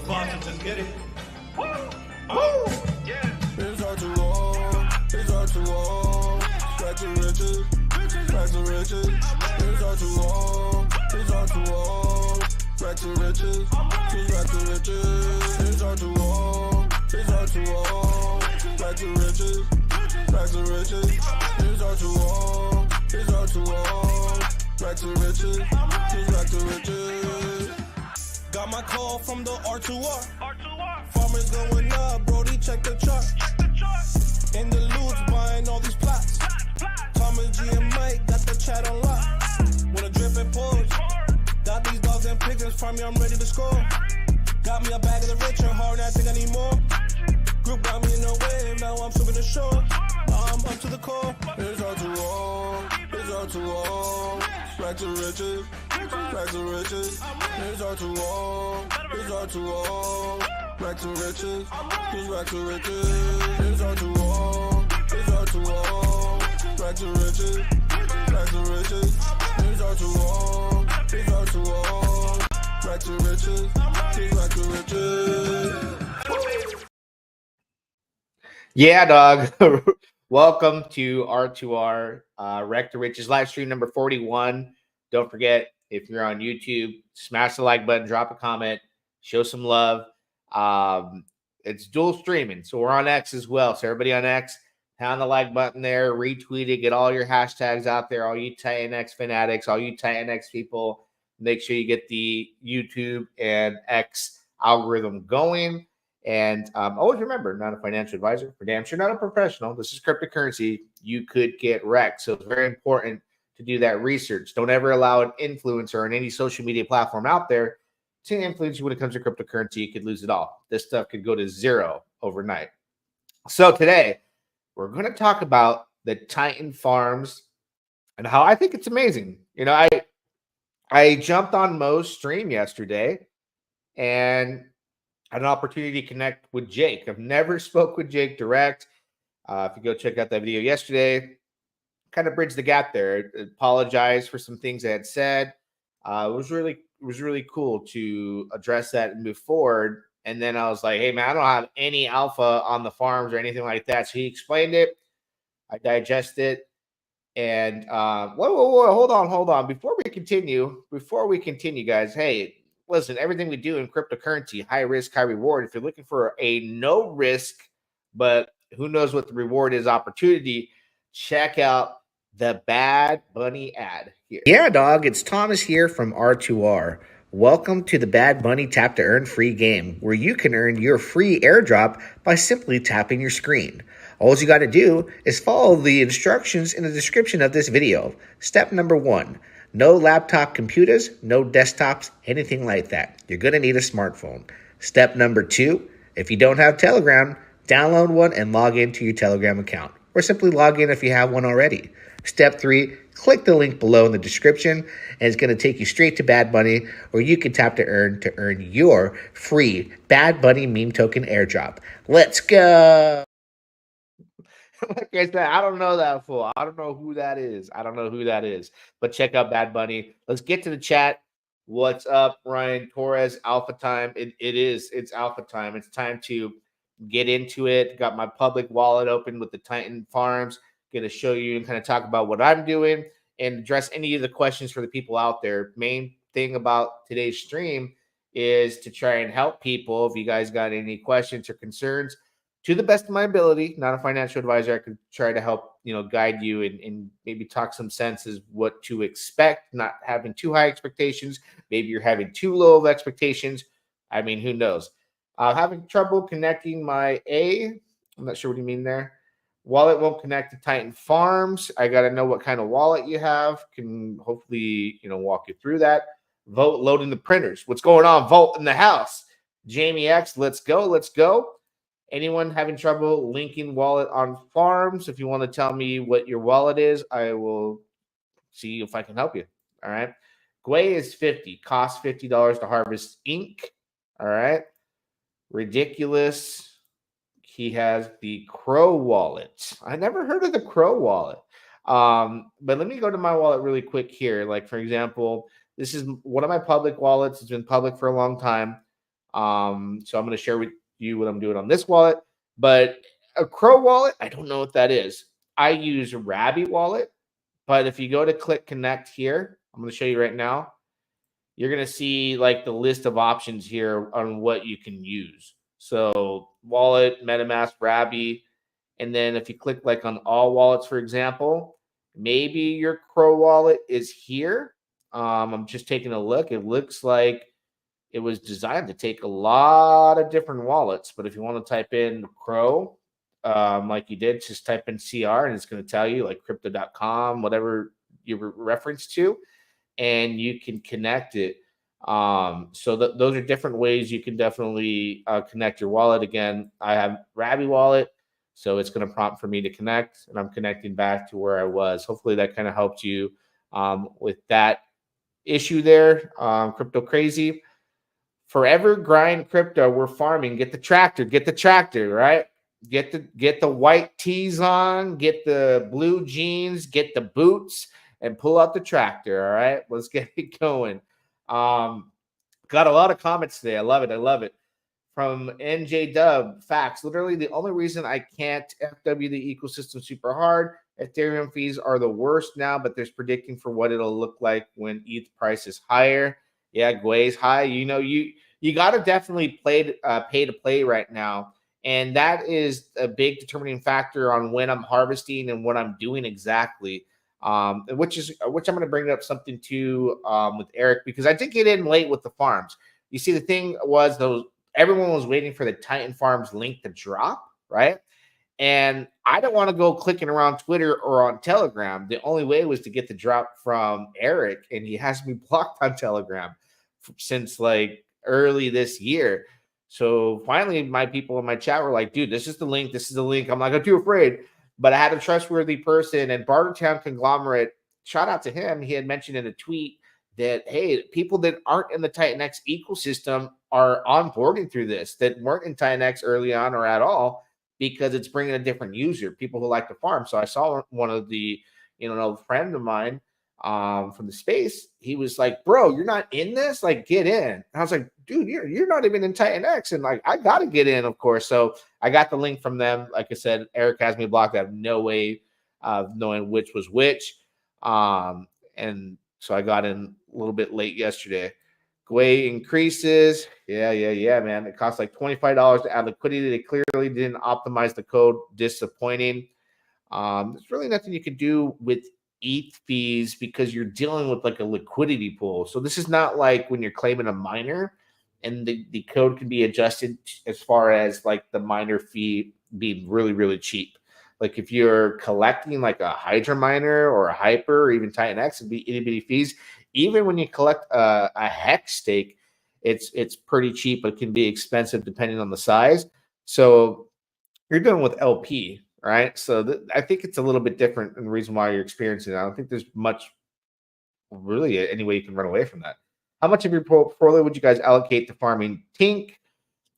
Boston, just get it. Woo! Woo! Yeah. It's hard to walk. It's hard to walk. Back to riches. Back to riches. It's hard to walk. It's hard to walk. Back to riches. Back to riches. It's hard to walk. It's hard to walk. Back to riches. Back to riches. It's hard to walk. It's hard to walk. Back to riches. Back to riches. Got my call from the R2R. Farmers going up, Brody, check the chart. In the loots, buying all these plots. Thomas G and Mike got the chat on lock. With a drip and pause. Got these dogs and pigeons from me, I'm ready to score. Got me a bag of the rich and hard, I think I need more. Group got me in the wave, now I'm swimming the shore. I'm up to the core. It's hard to walk, it's hard to walk. Back to riches, back to riches. It's hard to walk, it's hard to walk. Back to riches, just back to riches. It's hard to walk, it's hard to walk. Back to riches, back to riches. It's hard to walk, it's hard to walk. Back to riches, just back to riches. Yeah, dog. Welcome to R2R Wreck to Riches live stream number 41. Don't forget, if you're on YouTube, smash the like button, drop a comment, show some love. It's dual streaming, so we're on X as well. So everybody on X, pound the like button there, retweet it, get all your hashtags out there. All you TitanX fanatics, all you TitanX people, make sure you get the YouTube and X algorithm going. And always remember, not a financial advisor, for damn sure not a professional. This is cryptocurrency. You could get wrecked. So it's very important to do that research. Don't ever allow an influencer on any social media platform out there to influence you when it comes to cryptocurrency. You could lose it all. This stuff could go to zero overnight. So today, we're going to talk about the Titan farms and how I think it's amazing. You know, I jumped on Mo's stream yesterday and had an opportunity to connect with Jake. I've never spoke with Jake direct. If you go check out that video yesterday, kind of bridge the gap there. Apologize for some things I had said. It was really cool to address that and move forward. And then I was like, hey man, I don't have any alpha on the farms or anything like that. So he explained it. I digested it. And whoa, hold on. Before we continue, guys, hey, listen, everything we do in cryptocurrency, high risk, high reward. If you're looking for a no risk, but who knows what the reward is opportunity, check out the Bad Bunny ad here. Yeah, dog, it's Thomas here from R2R. Welcome to the Bad Bunny Tap to Earn free game, where you can earn your free airdrop by simply tapping your screen. All you got to do is follow the instructions in the description of this video. Step number 1. No laptop computers, no desktops, anything like that. You're going to need a smartphone. Step number 2, if you don't have Telegram, download one and log into your Telegram account. Or simply log in if you have one already. Step 3, click the link below in the description, and it's going to take you straight to Bad Bunny, where you can tap to earn your free Bad Bunny meme token airdrop. Let's go! Like I said, I don't know that fool. I don't know who that is. But check out Bad Bunny. Let's get to the chat. What's up, Ryan Torres? Alpha time. It's alpha time. It's time to get into it. Got my public wallet open with the Titan Farms. Going to show you and kind of talk about what I'm doing and address any of the questions for the people out there. Main thing about today's stream is to try and help people. If you guys got any questions or concerns, to the best of my ability, not a financial advisor, I could try to help, guide you and maybe talk some sense as what to expect, not having too high expectations. Maybe you're having too low of expectations. I mean, who knows? Having trouble connecting I'm not sure what you mean there. Wallet won't connect to Titan Farms. I got to know what kind of wallet you have. Can hopefully, walk you through that. Vote loading the printers. What's going on? Vote in the house. Jamie X, let's go. Anyone having trouble linking wallet on farms? If you want to tell me what your wallet is, I will see if I can help you. All right. Gwei is 50. Costs $50 to harvest ink. All right. Ridiculous. He has the Crow wallet. I never heard of the Crow wallet. But let me go to my wallet really quick here. Like, for example, this is one of my public wallets. It's been public for a long time. So I'm going to share with you what I'm doing on this wallet. But a Crow wallet, I don't know what that is. I use Rabbit wallet, but if you go to click connect here, I'm going to show you right now. You're going to see like the list of options here on what you can use. So wallet, MetaMask, Rabbit. And then if you click like on all wallets, for example, maybe your Crow wallet is here. I'm just taking a look. It looks like it was designed to take a lot of different wallets. But if you want to type in Crow, like you did, just type in CR and it's going to tell you like crypto.com, whatever you reference to, and you can connect it. So those are different ways you can definitely connect your wallet. Again, I have Rabbit wallet, so it's going to prompt for me to connect, and I'm connecting back to where I was. Hopefully that kind of helped you with that issue there. Crypto crazy. Forever grind crypto. We're farming. Get the tractor, right? Get the white tees on, get the blue jeans, get the boots, and pull out the tractor. All right, let's get it going. Got a lot of comments today. I love it. From NJ Dub, facts. Literally, the only reason I can't FW the ecosystem super hard, Ethereum fees are the worst now, but there's predicting for what it'll look like when ETH price is higher. Yeah, Gwei's high. You know, you got to definitely pay to play right now, and that is a big determining factor on when I'm harvesting and what I'm doing exactly. Which I'm going to bring up something too with Eric, because I did get in late with the farms. You see, the thing was everyone was waiting for the Titan Farms link to drop, right? And I don't want to go clicking around Twitter or on Telegram. The only way was to get the drop from Eric, and he has me blocked on Telegram since like early this year. So finally, my people in my chat were like, dude, this is the link. This is the link. I'm like, I'm too afraid. But I had a trustworthy person, and Bartertown Conglomerate, shout out to him. He had mentioned in a tweet that, hey, people that aren't in the TitanX ecosystem are onboarding through this, that weren't in TitanX early on or at all, because it's bringing a different user, people who like to farm. So I saw one of the, a friend of mine from the space. He was like, bro, you're not in this? Like, get in. And I was like, dude, you're not even in TitanX. And like, I got to get in, of course. So I got the link from them. Like I said, Eric has me blocked. I have no way of knowing which was which. And so I got in a little bit late yesterday. Gwei increases. Yeah, man. It costs like $25 to add liquidity. They clearly didn't optimize the code. Disappointing. There's really nothing you can do with ETH fees because you're dealing with like a liquidity pool. So this is not like when you're claiming a miner and the code can be adjusted as far as like the miner fee being really, really cheap. Like if you're collecting like a Hydra miner or a Hyper or even TitanX, it'd be itty bitty fees. Even when you collect a hex stake, it's pretty cheap, but it can be expensive depending on the size. So you're dealing with LP, right? So I think it's a little bit different, and the reason why you're experiencing it. I don't think there's much really any way you can run away from that. How much of your portfolio would you guys allocate to farming? Tink.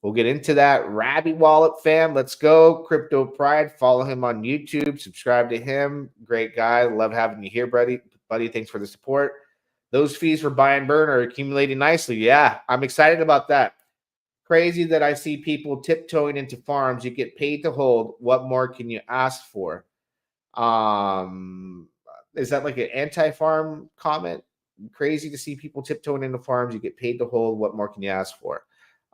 We'll get into that. Rabbit Wallet fam, let's go. Crypto Pride, follow him on YouTube. Subscribe to him. Great guy. Love having you here, buddy. Thanks for the support. Those fees for buy and burn are accumulating nicely. Yeah, I'm excited about that. Crazy that I see people tiptoeing into farms. You get paid to hold. What more can you ask for? Is that like an anti-farm comment? Crazy to see people tiptoeing into farms. You get paid to hold. What more can you ask for?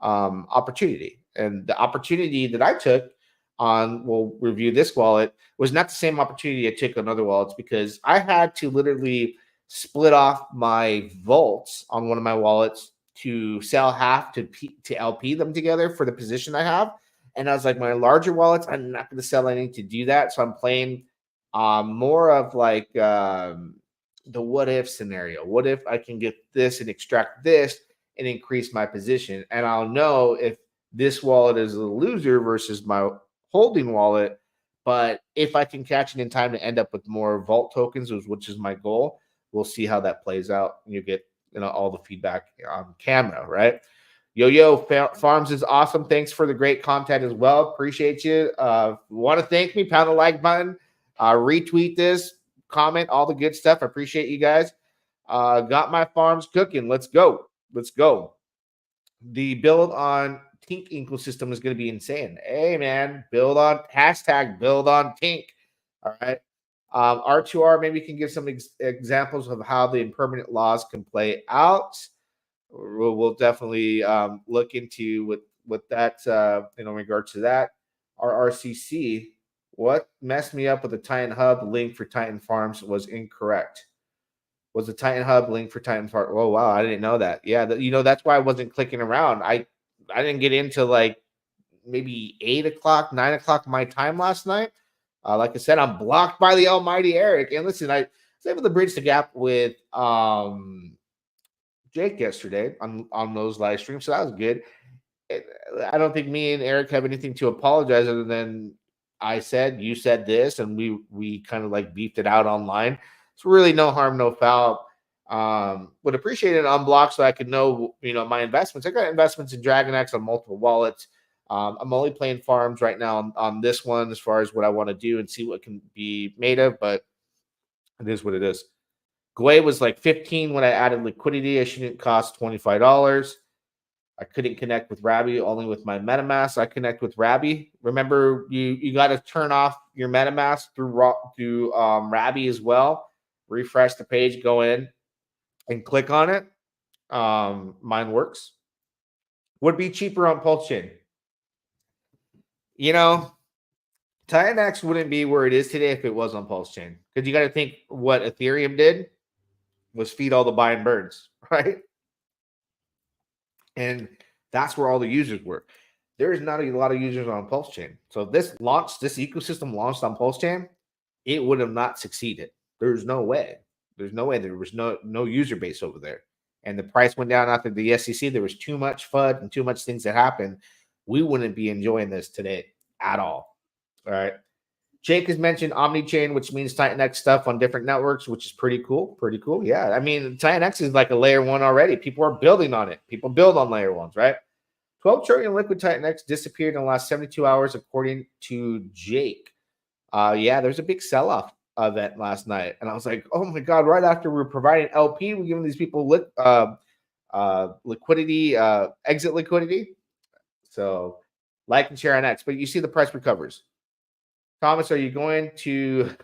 Opportunity. And the opportunity that I took on, we'll review this wallet, was not the same opportunity I took on other wallets, because I had to literally split off my vaults on one of my wallets to sell half to LP them together for the position I have. And I was like, my larger wallets, I'm not going to sell anything to do that. So I'm playing more of like the what if scenario. What if I can get this and extract this and increase my position? And I'll know if this wallet is a loser versus my holding wallet. But if I can catch it in time to end up with more vault tokens, which is my goal, we'll see how that plays out. And you get all the feedback on camera, right? Yo, Farms is awesome. Thanks for the great content as well. Appreciate you. Want to thank me? Pound the like button. Retweet this, comment, all the good stuff. I appreciate you guys. Got my farms cooking. Let's go. The build on Tink ecosystem is going to be insane. Hey, man, build on Tink. All right. R2R, maybe you can give some examples of how the impermanent laws can play out. We'll definitely look into with that, in regards to that. RRCC, what messed me up with the Titan Hub link for Titan Farms was incorrect. Was the Titan Hub link for Titan Farm? Oh wow, I didn't know that. Yeah, that's why I wasn't clicking around. I didn't get into like maybe 8 o'clock, 9 o'clock my time last night. Like I said, I'm blocked by the almighty Eric. And listen, I was able to bridge the gap with Jake yesterday on those live streams, so that was good. I don't think me and Eric have anything to apologize other than I said, you said this, and we kind of like beefed it out online. It's really no harm, no foul. Would appreciate it unblocked so I could know, my investments. I got investments in DragonX on multiple wallets. I'm only playing farms right now on this one as far as what I want to do and see what can be made of, but it is what it is. Gwei was like 15 when I added liquidity. I shouldn't cost $25. I couldn't connect with Rabby, only with my MetaMask. I connect with Rabby. Remember, you got to turn off your MetaMask through Rabby as well. Refresh the page, go in, and click on it. Mine works. Would be cheaper on Pulse Chain. TitanX wouldn't be where it is today if it was on Pulse Chain. Because you got to think what Ethereum did was feed all the buy and burns, right? And that's where all the users were. There's not a lot of users on Pulse Chain. So if this ecosystem launched on Pulse Chain, it would have not succeeded. There's no way. There's no way. There was no user base over there. And the price went down after the SEC. There was too much FUD and too much things that happened. We wouldn't be enjoying this today at all. All right. Jake has mentioned omni-chain, which means TitanX stuff on different networks, which is pretty cool. Pretty cool. Yeah. I mean, TitanX is like a layer one already. People are building on it. People build on layer ones, right? 12 trillion liquid TitanX disappeared in the last 72 hours, according to Jake. Yeah, there's a big sell-off event last night. And I was like, oh my God, right after we were providing LP, we're giving these people liquidity, exit liquidity. So like and share on X. But you see the price recovers. Thomas, are you going to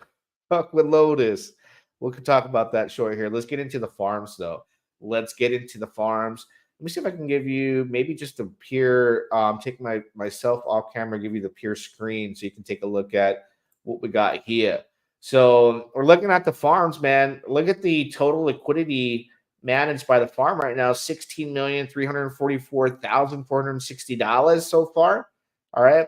fuck with Lotus? We can talk about that short here. Let's get into the farms, though. Let's get into the farms. Let me see if I can give you maybe just a pure, take myself off camera, give you the pure screen so you can take a look at what we got here. So we're looking at the farms, man. Look at the total liquidity managed by the farm right now, $16,344,460 so far. All right.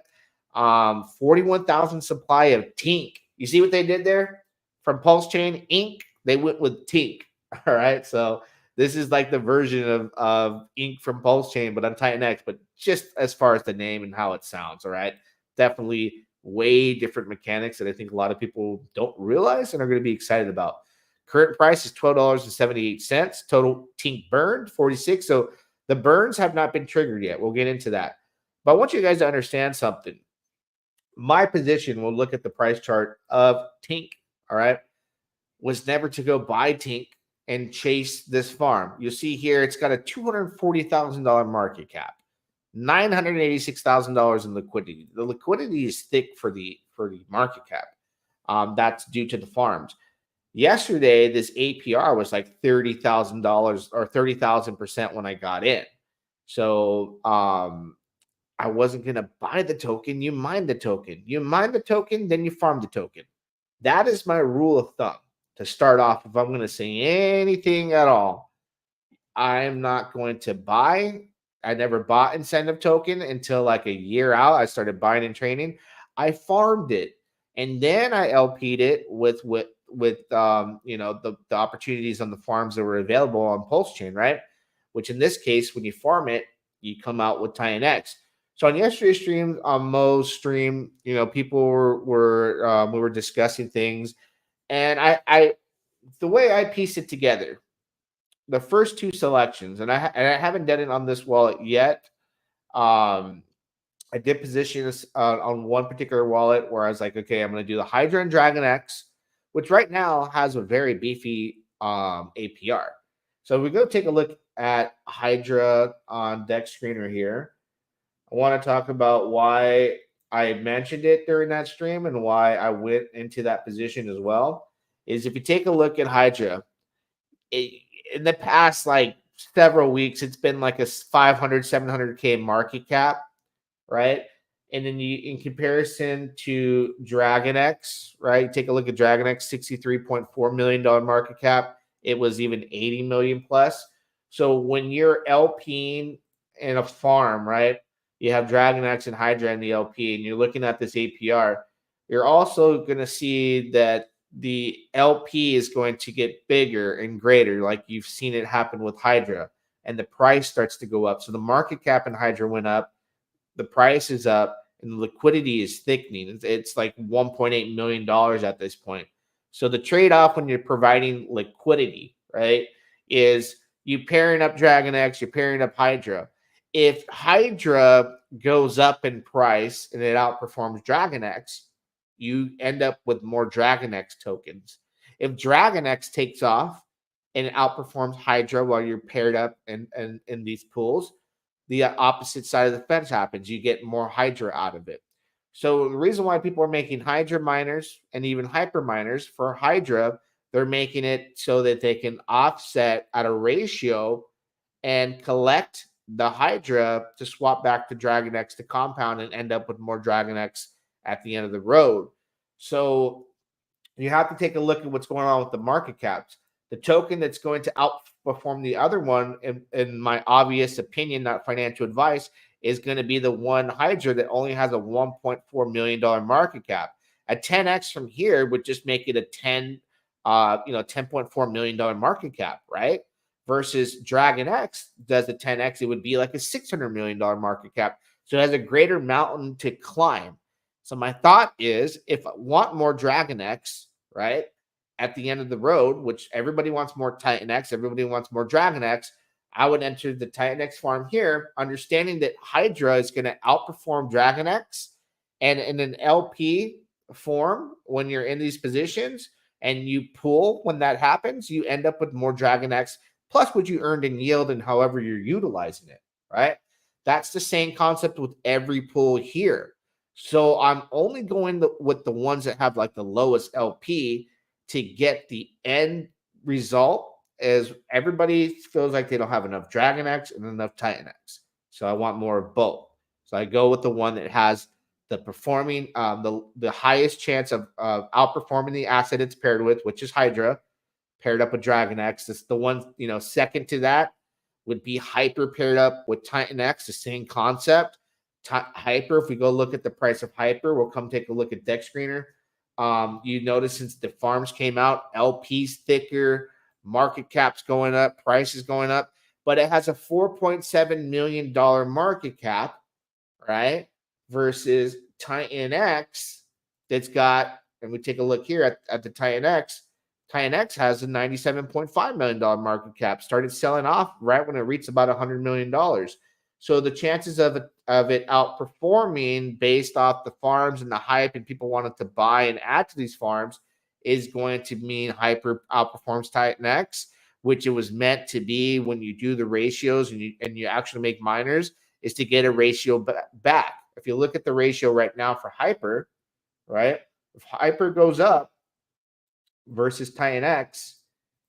41,000 supply of Tink. You see what they did there? From Pulse Chain Inc., they went with Tink. All right. So this is like the version of Inc. from Pulse Chain, but on TitanX, but just as far as the name and how it sounds. All right. Definitely way different mechanics that I think a lot of people don't realize and are going to be excited about. Current price is $12.78. Total Tink burned 46. So the burns have not been triggered yet. We'll get into that. But I want you guys to understand something. My position, we'll look at the price chart of Tink, all right, was never to go buy Tink and chase this farm. You'll see here it's got a $240,000 market cap, $986,000 in liquidity. The liquidity is thick for the market cap. That's due to the farms. Yesterday, this APR was like $30,000 or 30,000% when I got in. So I wasn't going to buy the token. You mine the token. You mine the token, then you farm the token. That is my rule of thumb to start off. If I'm going to say anything at all, I'm not going to buy. I never bought incentive token until like a year out. I started buying and trading. I farmed it, and then I LP'd it with the opportunities on the farms that were available on Pulse Chain, right? Which in this case, when you farm it, you come out with TitanX. So on yesterday's stream, on Mo's stream, people were we were discussing things, and I the way I pieced it together, the first two selections, and I haven't done it on this wallet yet. I did position this on one particular wallet where I was like, okay, I'm going to do the Hydra and DragonX, which right now has a very beefy APR. So we go take a look at Hydra on deck screener here, I want to talk about why I mentioned it during that stream and why I went into that position as well. Is if you take a look at Hydra, in the past like several weeks, it's been like a 500, 700K market cap, right? And then you, in comparison to DragonX, right? Take a look at DragonX, $63.4 million market cap. It was even 80 million plus. So when you're LPing in a farm, right? You have DragonX and Hydra in the LP, and you're looking at this APR, you're also going to see that the LP is going to get bigger and greater, like you've seen it happen with Hydra, and the price starts to go up. So the market cap in Hydra went up, the price is up, and the liquidity is thickening. It's like $1.8 million at this point. So the trade-off when you're providing liquidity, right, is you pairing up DragonX, you're pairing up Hydra. If Hydra goes up in price and it outperforms DragonX, you end up with more DragonX tokens. If DragonX takes off and outperforms Hydra while you're paired up in these pools, the opposite side of the fence happens. You get more Hydra out of it. So the reason why people are making Hydra miners and even hyper miners for Hydra, they're making it so that they can offset at a ratio and collect the Hydra to swap back to DragonX to compound and end up with more DragonX at the end of the road. So you have to take a look at what's going on with the market caps. The token that's going to outperform the other one, in my obvious opinion, not financial advice, is going to be the one Hydra that only has a $1.4 million market cap. A 10x from here would just make it a $10.4 million market cap, right? Versus DragonX does the 10x, it would be like a $600 million market cap. So it has a greater mountain to climb. So my thought is, if I want more DragonX, right, at the end of the road, which everybody wants more TitanX, everybody wants more DragonX, I would enter the TitanX farm here, understanding that Hydra is going to outperform DragonX. And in an LP form, when you're in these positions and you pull when that happens, you end up with more DragonX plus what you earned in yield and however you're utilizing it, right? That's the same concept with every pool here. So I'm only going with the ones that have like the lowest LP to get the end result, as everybody feels like they don't have enough DragonX and enough TitanX. So I want more of both. So I go with the one that has the performing, the highest chance of outperforming the asset it's paired with, which is Hydra, paired up with DragonX. It's the one, second to that would be Hyper paired up with TitanX, the same concept. Hyper, if we go look at the price of Hyper, we'll come take a look at deck screener. You notice since the farms came out, LP's thicker, market cap's going up, price is going up, but it has a $4.7 million market cap, right? Versus TitanX that's got, and we take a look here at the TitanX. TitanX has a $97.5 million market cap, started selling off right when it reached about $100 million. So the chances of it outperforming based off the farms and the hype and people wanted to buy and add to these farms is going to mean Hyper outperforms TitanX, which it was meant to be when you do the ratios and you actually make miners, is to get a ratio back. If you look at the ratio right now for Hyper, right? If Hyper goes up versus TitanX,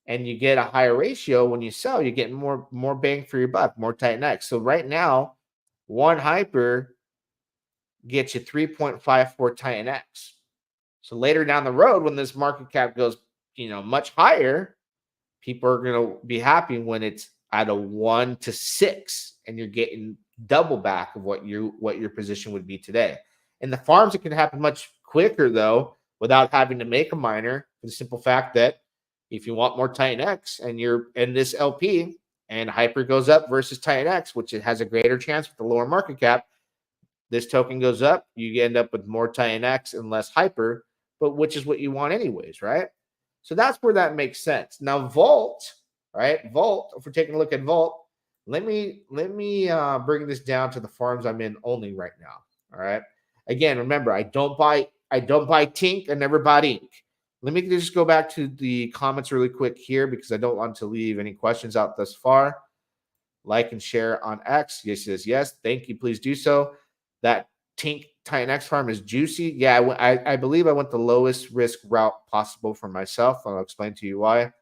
and you get a higher ratio when you sell, you're getting more bang for your buck, more TitanX. So right now, one Hyper gets you 3.54 TitanX. So later down the road, when this market cap goes, much higher, people are going to be happy when it's at a 1 to 6, and you're getting double back of what your position would be today. In the farms, it can happen much quicker though, without having to make a miner, for the simple fact that if you want more TitanX and you're in this LP and Hyper goes up versus TitanX, which it has a greater chance with the lower market cap, this token goes up, you end up with more TitanX and less Hyper, but which is what you want anyways, right? So that's where that makes sense. Now Vault, right? Vault, if we're taking a look at Vault, let me bring this down to the farms I'm in only right now. All right. Again, remember, I don't buy Tink, I never bought Ink. Let me just go back to the comments really quick here because I don't want to leave any questions out thus far. like and share on X. Yes, says yes. Thank you. Please do so. That Tink TitanX farm is juicy. Yeah, I believe I went the lowest risk route possible for myself. I'll explain to you why.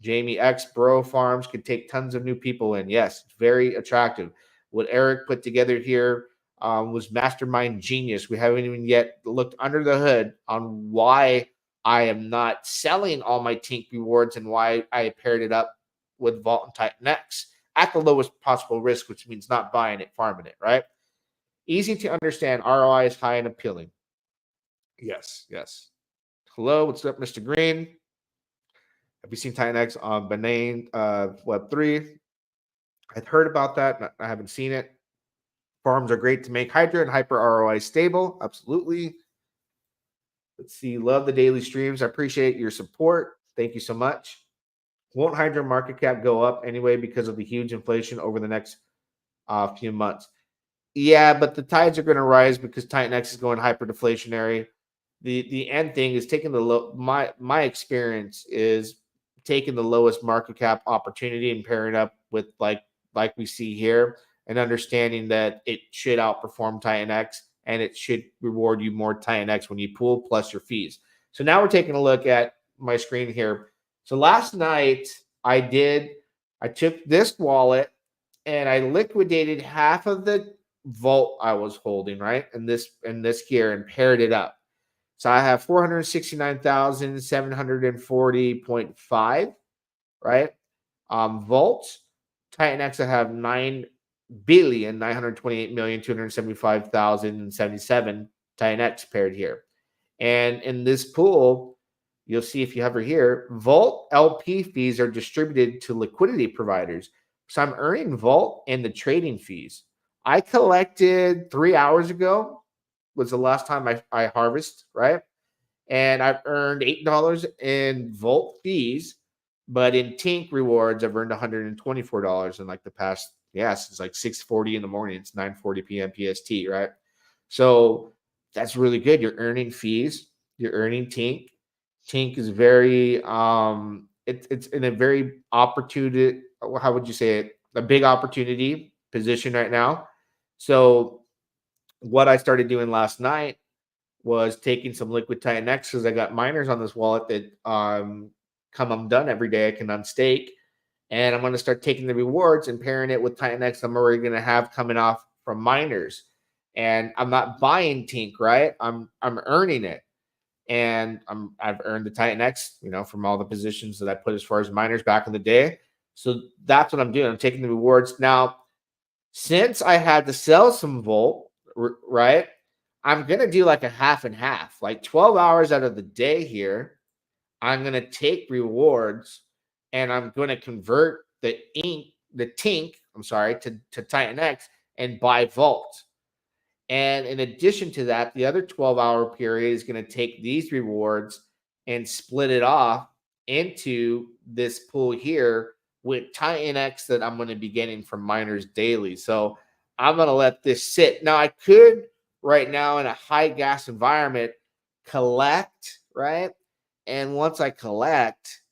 Jamie X Bro Farms could take tons of new people in. Yes, very attractive. What Eric put together here was mastermind genius. We haven't even yet looked under the hood on why I am not selling all my Tink rewards and why I paired it up with Vault and TitanX at the lowest possible risk, which means not buying it, farming it, right? Easy to understand. ROI is high and appealing. Yes, yes. Hello, what's up, Mr. Green? Have you seen TitanX on Benign Web3? I've heard about that. I haven't seen it. Farms are great to make Hydra and hyper ROI stable. Absolutely. Let's see. Love the daily streams. I appreciate your support. Thank you so much. Won't Hydra market cap go up anyway because of the huge inflation over the next few months? Yeah, but the tides are going to rise because TitanX is going hyper deflationary. The end thing is taking the low. My experience is taking the lowest market cap opportunity and pairing up with like we see here, and understanding that it should outperform TitanX and it should reward you more TitanX when you pool plus your fees. So now we're taking a look at my screen here. So last night I took this wallet and I liquidated half of the vault I was holding, right? And this here, and paired it up. So I have 469,740.5, right? Volts. TitanX, I have 9,928,275,077 TitanX paired here. And in this pool, you'll see if you hover here, Vault LP fees are distributed to liquidity providers. So I'm earning Vault and the trading fees. I collected 3 hours ago, was the last time I harvest, right? And I've earned $8 in Vault fees, but in Tink rewards, I've earned $124 in like the past, it's like 6:40 in the morning. It's 9:40 p.m. PST, right? So that's really good. You're earning fees. You're earning Tink. Tink is very, it's in a very opportunity, how would you say it? A big opportunity position right now. So what I started doing last night was taking some liquid TitanX because I got miners on this wallet that come undone every day. I can unstake, and I'm going to start taking the rewards and pairing it with TitanX I'm already going to have coming off from miners. And I'm not buying Tink, right? I'm earning it, and I've earned the TitanX, from all the positions that I put as far as miners back in the day. So that's what I'm doing. I'm taking the rewards now. Since I had to sell some Volt, right? I'm going to do like a half and half, like 12 hours out of the day here. I'm going to take rewards and I'm going to convert the Tink, to TitanX and buy Vault. And in addition to that, the other 12-hour period is going to take these rewards and split it off into this pool here with TitanX that I'm going to be getting from miners daily. So I'm going to let this sit. Now, I could right now in a high gas environment collect, right? And once I collect,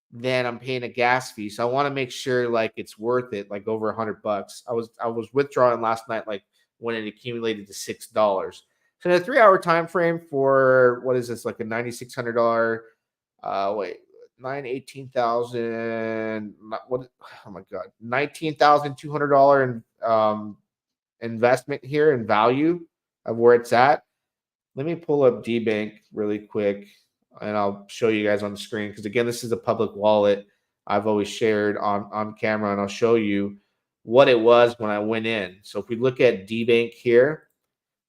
then I'm paying a gas fee. So I want to make sure like it's worth it, like over $100. I was withdrawing last night, like when it accumulated to $6. So in a 3-hour time frame for what is this, like a $9,600 $18,000 what, oh my god, $19,200 investment here in value of where it's at. Let me pull up DBank really quick and I'll show you guys on the screen, because again, this is a public wallet I've always shared on camera, and I'll show you what it was when I went in. So if we look at DBank here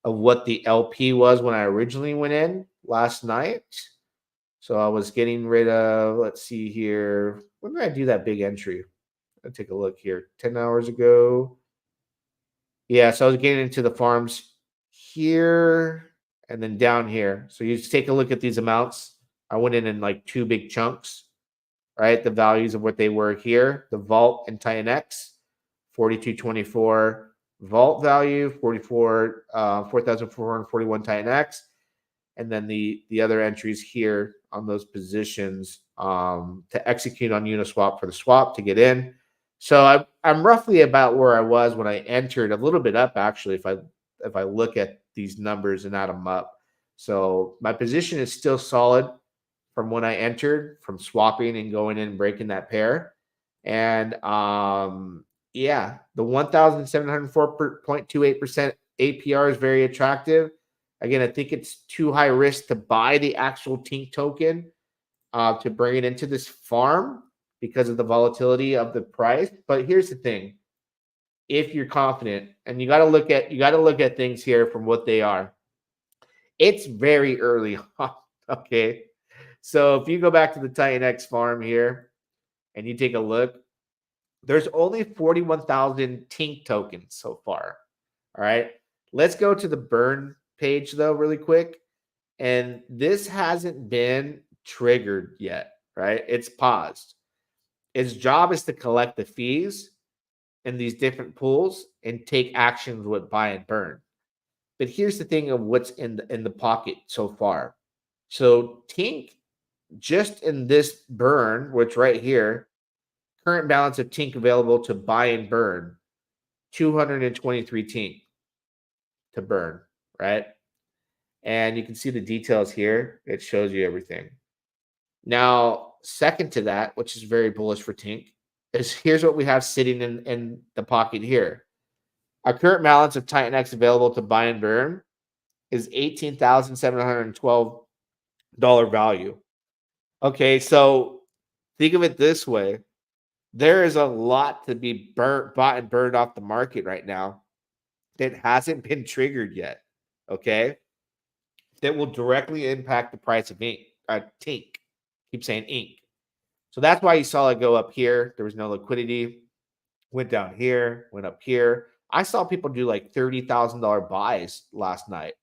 of what the LP was when I originally went in last night. So I was getting rid of, let's see here. When did I do that big entry? I'll take a look here. 10 hours ago. Yeah, so I was getting into the farms here and then down here. So you just take a look at these amounts. I went in like 2 big chunks, right? The values of what they were here. The Vault and TitanX, 4224 Vault value, 4,441 TitanX. And then the other entries here on those positions to execute on Uniswap for the swap to get in. So I'm roughly about where I was when I entered, a little bit up actually, if I look at these numbers and add them up. So my position is still solid from when I entered, from swapping and going in and breaking that pair. And yeah, the 1,704.28% APR is very attractive. Again, I think it's too high risk to buy the actual Tink token to bring it into this farm because of the volatility of the price. But here's the thing: if you're confident, and you got to look at things here from what they are. It's very early on. Okay, so if you go back to the TitanX farm here and you take a look, there's only 41,000 Tink tokens so far. All right, let's go to the burn page though, really quick. And this hasn't been triggered yet, right? It's paused. Its job is to collect the fees in these different pools and take actions with buy and burn. But here's the thing of what's in the pocket so far. So Tink, just in this burn, which right here, current balance of Tink available to buy and burn, 223 Tink to burn, right? And you can see the details here. It shows you everything. Now, second to that, which is very bullish for Tink, is here's what we have sitting in the pocket here. Our current balance of TitanX available to buy and burn is $18,712 value. Okay, so think of it this way. There is a lot to be bought and burned off the market right now that hasn't been triggered yet. Okay, that will directly impact the price of Tink. Keep saying ink. So that's why you saw it go up here. There was no liquidity. Went down here, went up here. I saw people do like $30,000 buys last night,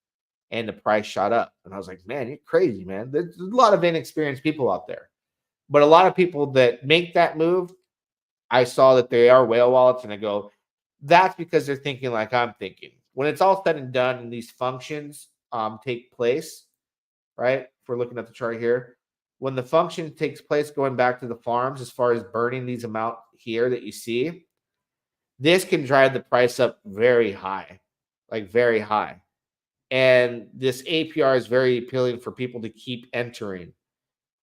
and the price shot up. And I was like, man, you're crazy, man. There's a lot of inexperienced people out there. But a lot of people that make that move, I saw that they are whale wallets, and I go, that's because they're thinking like I'm thinking. When it's all said and done and these functions take place, right? If we're looking at the chart here, when the function takes place, going back to the farms, as far as burning these amount here that you see, this can drive the price up very high, like very high. And this APR is very appealing for people to keep entering.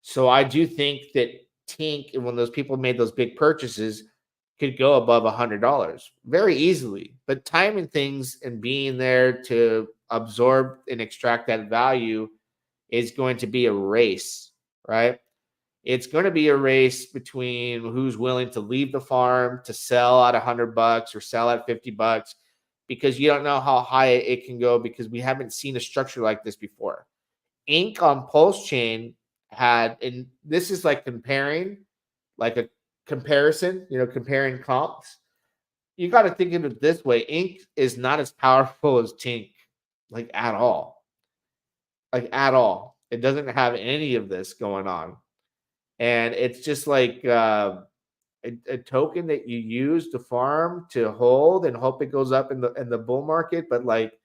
So I do think that Tink, and when those people made those big purchases, could go above $100 very easily. But timing things and being there to absorb and extract that value is going to be a race, right? It's going to be a race between who's willing to leave the farm to sell at $100 or sell at $50, because you don't know how high it can go, because we haven't seen a structure like this before. Ink on Pulse Chain had, and this is like comparing, like a comparison, comparing comps. You got to think of it this way: Ink is not as powerful as Tink, like at all. Like at all. It doesn't have any of this going on. And it's just like a token that you use to farm, to hold, and hope it goes up in the bull market. But like,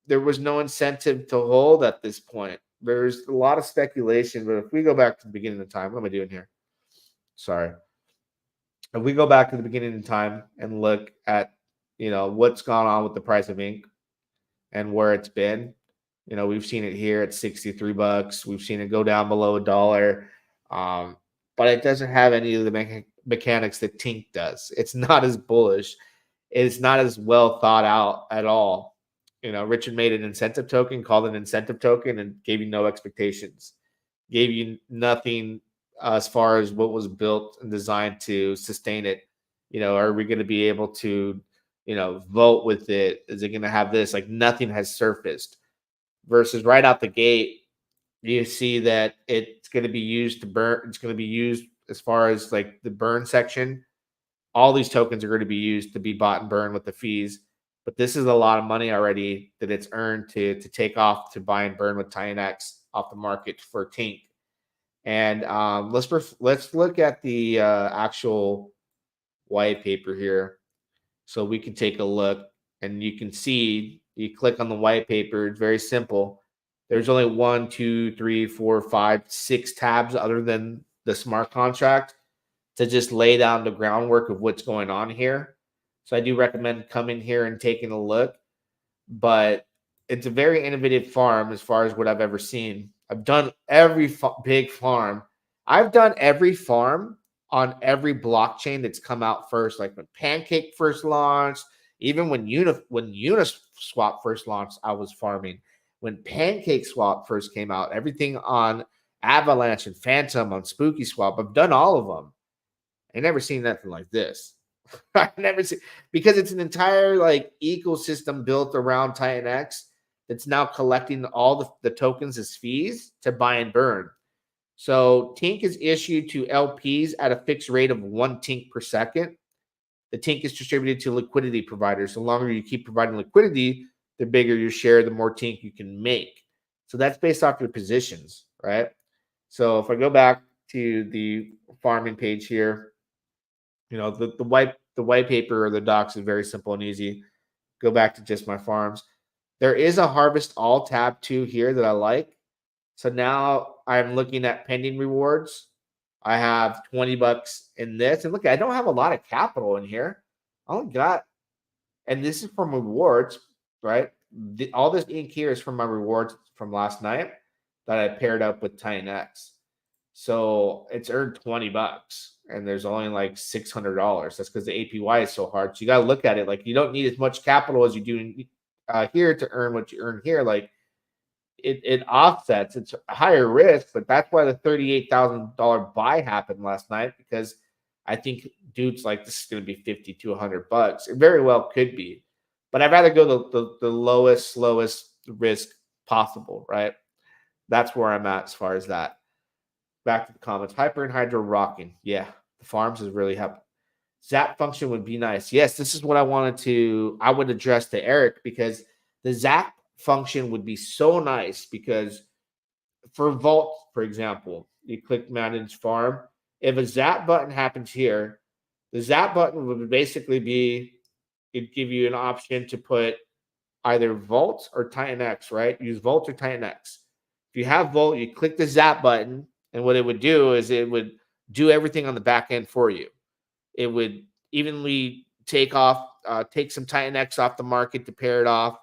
there was no incentive to hold at this point. There's a lot of speculation. But if we go back to the beginning of time, what am I doing here? Sorry. If we go back to the beginning of time and look at, what's gone on with the price of ink and where it's been, we've seen it here at $63. We've seen it go down below $1. But it doesn't have any of the mechanics that Tink does. It's not as bullish. It's not as well thought out at all. Richard made an incentive token, called an incentive token, and gave you no expectations. Gave you nothing as far as what was built and designed to sustain it. Are we going to be able to, vote with it? Is it going to have this? Like, nothing has surfaced. Versus right out the gate, you see that it's going to be used to burn. It's going to be used as far as like the burn section. All these tokens are going to be used to be bought and burned with the fees. But this is a lot of money already that it's earned to take off to buy and burn with TitanX off the market for Tink. And let's look at the actual white paper here, so we can take a look, and you can see. You click on the white paper. It's very simple. There's only 1, 2, 3, 4, 5, 6 tabs other than the smart contract to just lay down the groundwork of what's going on here. So I do recommend coming here and taking a look. But it's a very innovative farm as far as what I've ever seen. I've done every big farm. I've done every farm on every blockchain that's come out first, like when Pancake first launched, even when Uniswap first launched, I was farming. When Pancake Swap first came out, everything on Avalanche and Phantom on Spooky Swap, I've done all of them. I never seen nothing like this. I've never seen, because it's an entire like ecosystem built around TitanX that's now collecting all the tokens as fees to buy and burn. So Tink is issued to LPs at a fixed rate of 1 Tink per second. The Tink is distributed to liquidity providers. The longer you keep providing liquidity, the bigger your share, the more Tink you can make. So that's based off your positions, right? So if I go back to the farming page here, you know, the white paper or the docs is very simple and easy. Go back to just my farms. There is a harvest all tab too here that I like. So now I'm looking at pending rewards. I have 20 bucks in this. And look, I don't have a lot of capital in here. I only got, and this is from rewards, right? All this ink here is from my rewards from last night that I paired up with TitanX. So it's earned 20 bucks and there's only like $600. That's because the APY is so hard. So you got to look at it like you don't need as much capital as you do here to earn what you earn here. Like it offsets. It's a higher risk, but that's why the $38,000 buy happened last night, because I think dudes like this is going to be 50 to 100 bucks. It very well could be, but I'd rather go the lowest, slowest risk possible, right? That's where I'm at as far as that. Back to the comments. Hyper and Hydra rocking. Yeah, the farms is really helping. Zap function would be nice. Yes, this is what I would address to Eric, because the zap function would be so nice, because for Vault, for example, you click manage farm. If a zap button happens here, the zap button would basically be, it'd give you an option to put either Vault or TitanX, right? Use Vault or TitanX. If you have Vault, you click the zap button, and what it would do is it would do everything on the back end for you. It would evenly take some TitanX off the market to pair it off,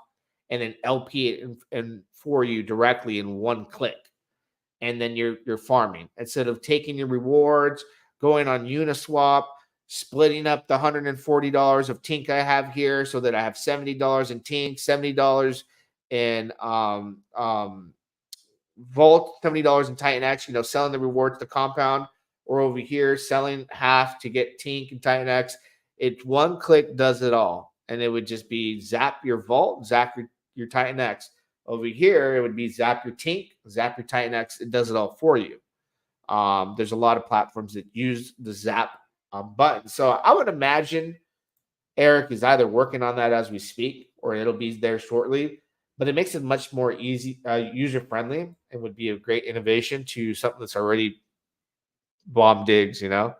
and then LP it and for you directly in one click. And then you're farming instead of taking your rewards, going on Uniswap, splitting up the $140 of Tink I have here so that I have $70 in Tink, $70 in Vault, $70 in TitanX, you know, selling the rewards to compound, or over here selling half to get Tink and TitanX. It one click does it all. And it would just be zap your Vault, zap your TitanX. Over here, it would be zap your Tink, zap your TitanX. It does it all for you. There's a lot of platforms that use the zap button. So I would imagine Eric is either working on that as we speak, or it'll be there shortly. But it makes it much more easy, user-friendly, and would be a great innovation to something that's already bomb digs, you know.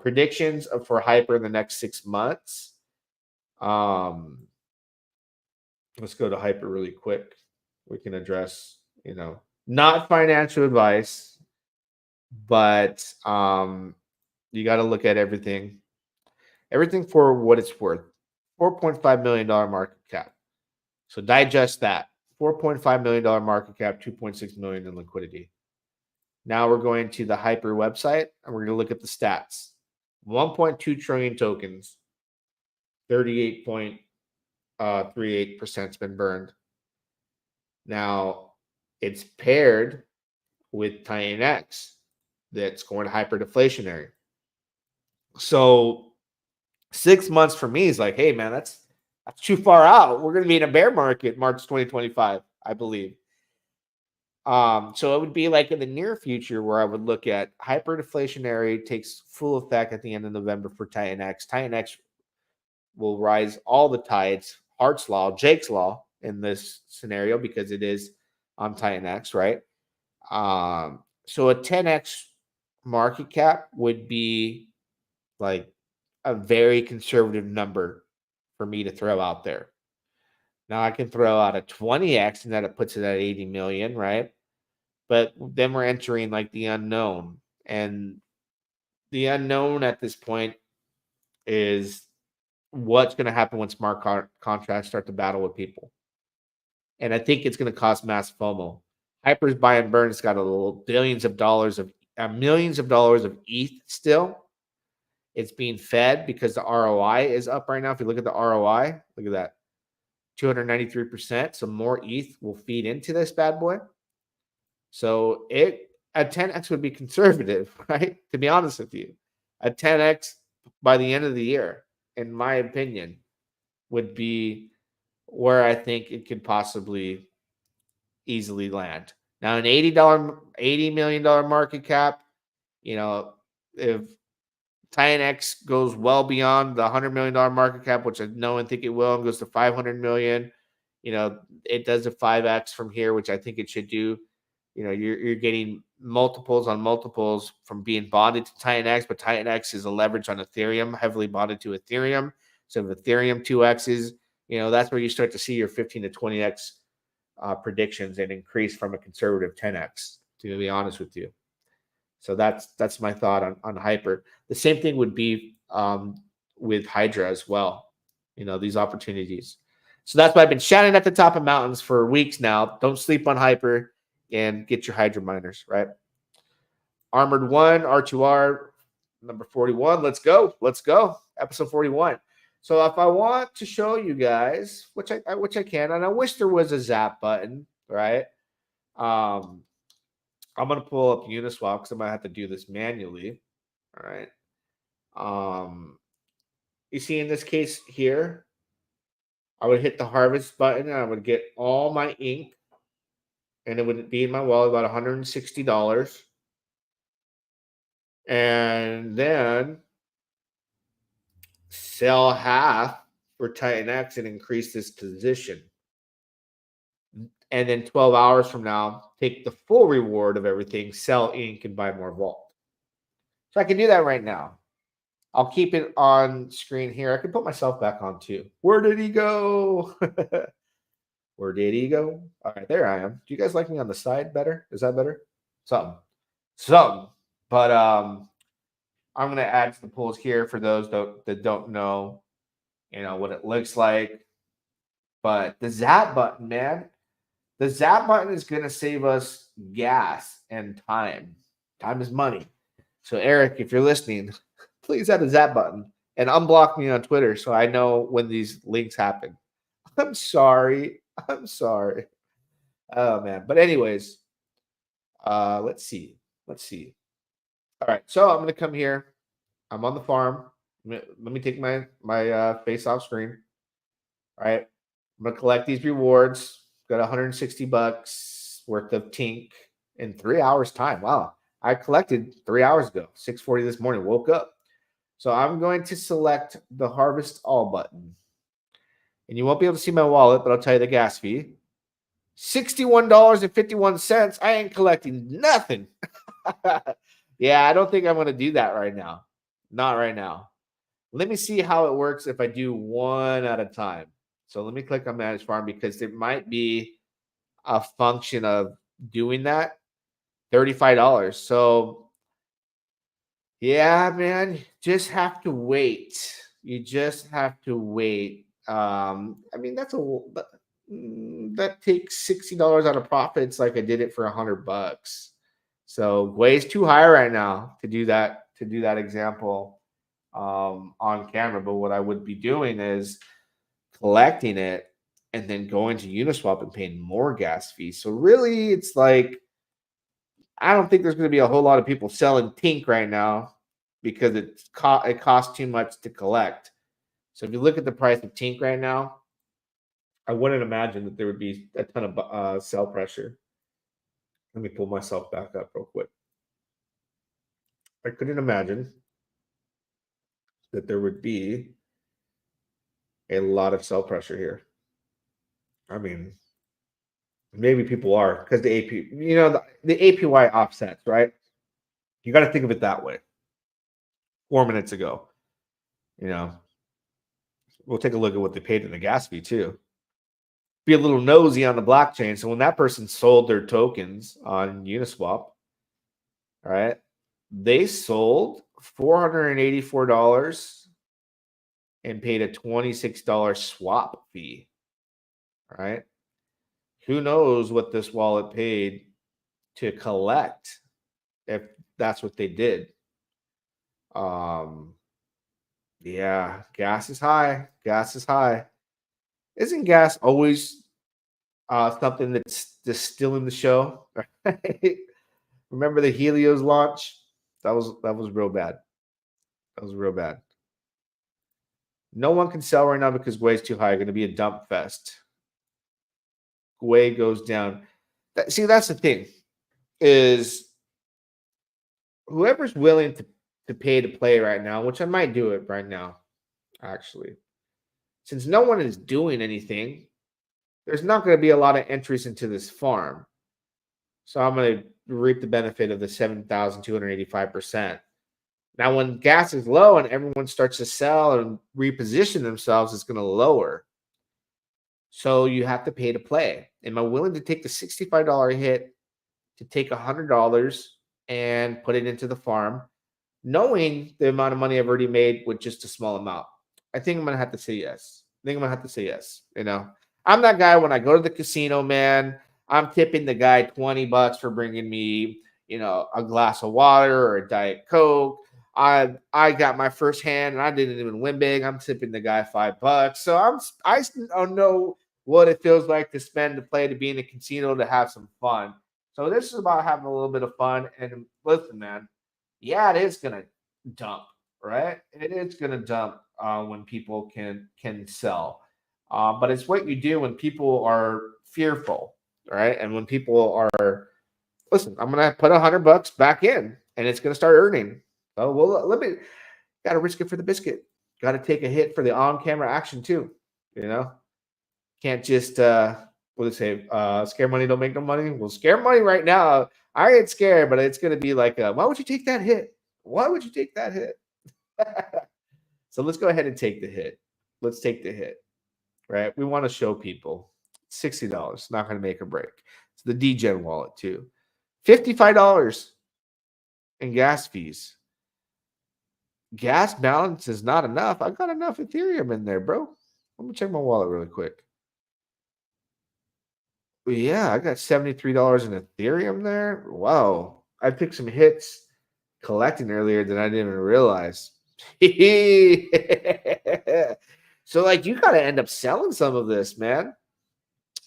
Predictions for Hyper in the next 6 months. Let's go to Hyper really quick. We can address, you know, not financial advice, but you got to look at everything for what it's worth. $4.5 million market cap. So digest that. $4.5 million market cap, 2.6 million in liquidity. Now we're going to the Hyper website, and we're going to look at the stats. 1.2 trillion tokens, 38.38% has been burned. Now it's paired with TitanX that's going hyperdeflationary. So 6 months for me is like, hey man, that's too far out. We're going to be in a bear market March 2025, I believe. So it would be like in the near future where I would look at hyperdeflationary takes full effect at the end of November for TitanX. TitanX will rise all the tides, Hart's law, Jake's law in this scenario, because it is on TitanX, right? So a 10x market cap would be like a very conservative number for me to throw out there. Now I can throw out a 20x, and that puts it at 80 million, right? But then we're entering like the unknown, and the unknown at this point is what's going to happen when smart contracts start to battle with people. And I think it's going to cause mass FOMO. Hyper's buy and burn has got a little millions of dollars of ETH still. It's being fed because the ROI is up right now. If you look at the ROI, look at that, 293%. So more ETH will feed into this bad boy. So a 10x would be conservative, right? To be honest with you, a 10x by the end of the year, in my opinion, would be where I think it could possibly easily land. Now, an $80 million market cap, if TitanX goes well beyond the $100 million market cap, which I know and think it will, and goes to 500 million, it does a 5x from here, which I think it should do. You're getting multiples on multiples from being bonded to TitanX, but TitanX is a leverage on Ethereum, heavily bonded to Ethereum. So if Ethereum 2x's, that's where you start to see your 15 to 20x predictions and increase from a conservative 10x, to be honest with you. So that's my thought on Hyper. The same thing would be with Hydra as well, these opportunities. So that's why I've been shouting at the top of mountains for weeks now. Don't sleep on Hyper and get your Hydra miners, right? Armored 1, R2R, number 41. Let's go. Episode 41. So if I want to show you guys, which I can, and I wish there was a zap button, right? I'm going to pull up Uniswap because I might have to do this manually. All right. You see in this case here, I would hit the harvest button and I would get all my ink, and it would be in my wallet about $160. And then sell half for TitanX and increase this position. And then 12 hours from now, take the full reward of everything, sell ink, and buy more vault. So I can do that right now. I'll keep it on screen here. I can put myself back on too. Where did he go? Where did he go? All right, there I am. Do you guys like me on the side better? Is that better? Something. But I'm going to add to the pools here for those that don't know, what it looks like. But the zap button, man. The zap button is going to save us gas and time. Time is money. So, Eric, if you're listening, please add a zap button and unblock me on Twitter so I know when these links happen. I'm sorry. Oh, man. But anyways, let's see. All right. So I'm going to come here. I'm on the farm. Let me take my face off screen. All right. I'm going to collect these rewards. Got $160 worth of Tink in 3 hours time. Wow. I collected 3 hours ago, 6:40 this morning, woke up. So I'm going to select the harvest all button. And you won't be able to see my wallet, but I'll tell you the gas fee. $61.51. I ain't collecting nothing. Yeah, I don't think I'm going to do that right now. Not right now. Let me see how it works if I do one at a time. So let me click on Manage Farm because there might be a function of doing that. $35. So, yeah, man, just have to wait. You just have to wait. I mean, that takes $60 out of profits like I did it for $100. So Gwei's too high right now to do that example on camera. But what I would be doing is collecting it and then going to Uniswap and paying more gas fees. So really, it's like I don't think there's going to be a whole lot of people selling Tink right now because it costs too much to collect. So if you look at the price of Tink right now, I wouldn't imagine that there would be a ton of sell pressure. Let me pull myself back up real quick. I couldn't imagine that there would be a lot of sell pressure here. I mean, maybe people are because the AP, the APY offsets, right? You got to think of it that way. 4 minutes ago, we'll take a look at what they paid in the gas fee too. Be a little nosy on the blockchain. So when that person sold their tokens on Uniswap, all right, they sold $484 and paid a $26 swap fee. All right. Who knows what this wallet paid to collect if that's what they did. Yeah, gas is high. Gas is high. Isn't gas always something that's just still in the show? Right? Remember the Helios launch? That was real bad. That was real bad. No one can sell right now because Gwei's too high. Going to be a dump fest. Gwei goes down. See, that's the thing. Is whoever's willing to pay to play right now, which I might do it right now, actually. Since no one is doing anything, there's not going to be a lot of entries into this farm. So I'm going to reap the benefit of the 7,285%. Now, when gas is low and everyone starts to sell and reposition themselves, it's going to lower. So you have to pay to play. Am I willing to take the $65 hit to take $100 and put it into the farm, knowing the amount of money I've already made with just a small amount? I think I'm going to have to say yes. You know, I'm that guy when I go to the casino, man, I'm tipping the guy $20 for bringing me, you know, a glass of water or a Diet Coke. I got my first hand and I didn't even win big. I'm tipping the guy $5. So I don't know what it feels like to spend to play, to be in a casino, to have some fun. So this is about having a little bit of fun. And listen, man, yeah, it is gonna dump, right? It is gonna dump when people can sell. But it's what you do when people are fearful, right? And when people are, listen, I'm gonna put $100 back in, and it's gonna start earning. Oh well, let me. Got to risk it for the biscuit. Got to take a hit for the on-camera action too. You know, can't just what do they say? Scare money don't make no money. Well, scare money right now. I ain't scared, but it's gonna be like, why would you take that hit? Why would you take that hit? So let's go ahead and take the hit. Let's take the hit. Right? We want to show people $60, not going to make or break. It's the DGen wallet too. $55 in gas fees. Gas balance is not enough. I got enough Ethereum in there, bro. Let me check my wallet really quick. Yeah, I got $73 in Ethereum there. Wow. I picked some hits collecting earlier that I didn't even realize. So, like, you got to end up selling some of this, man.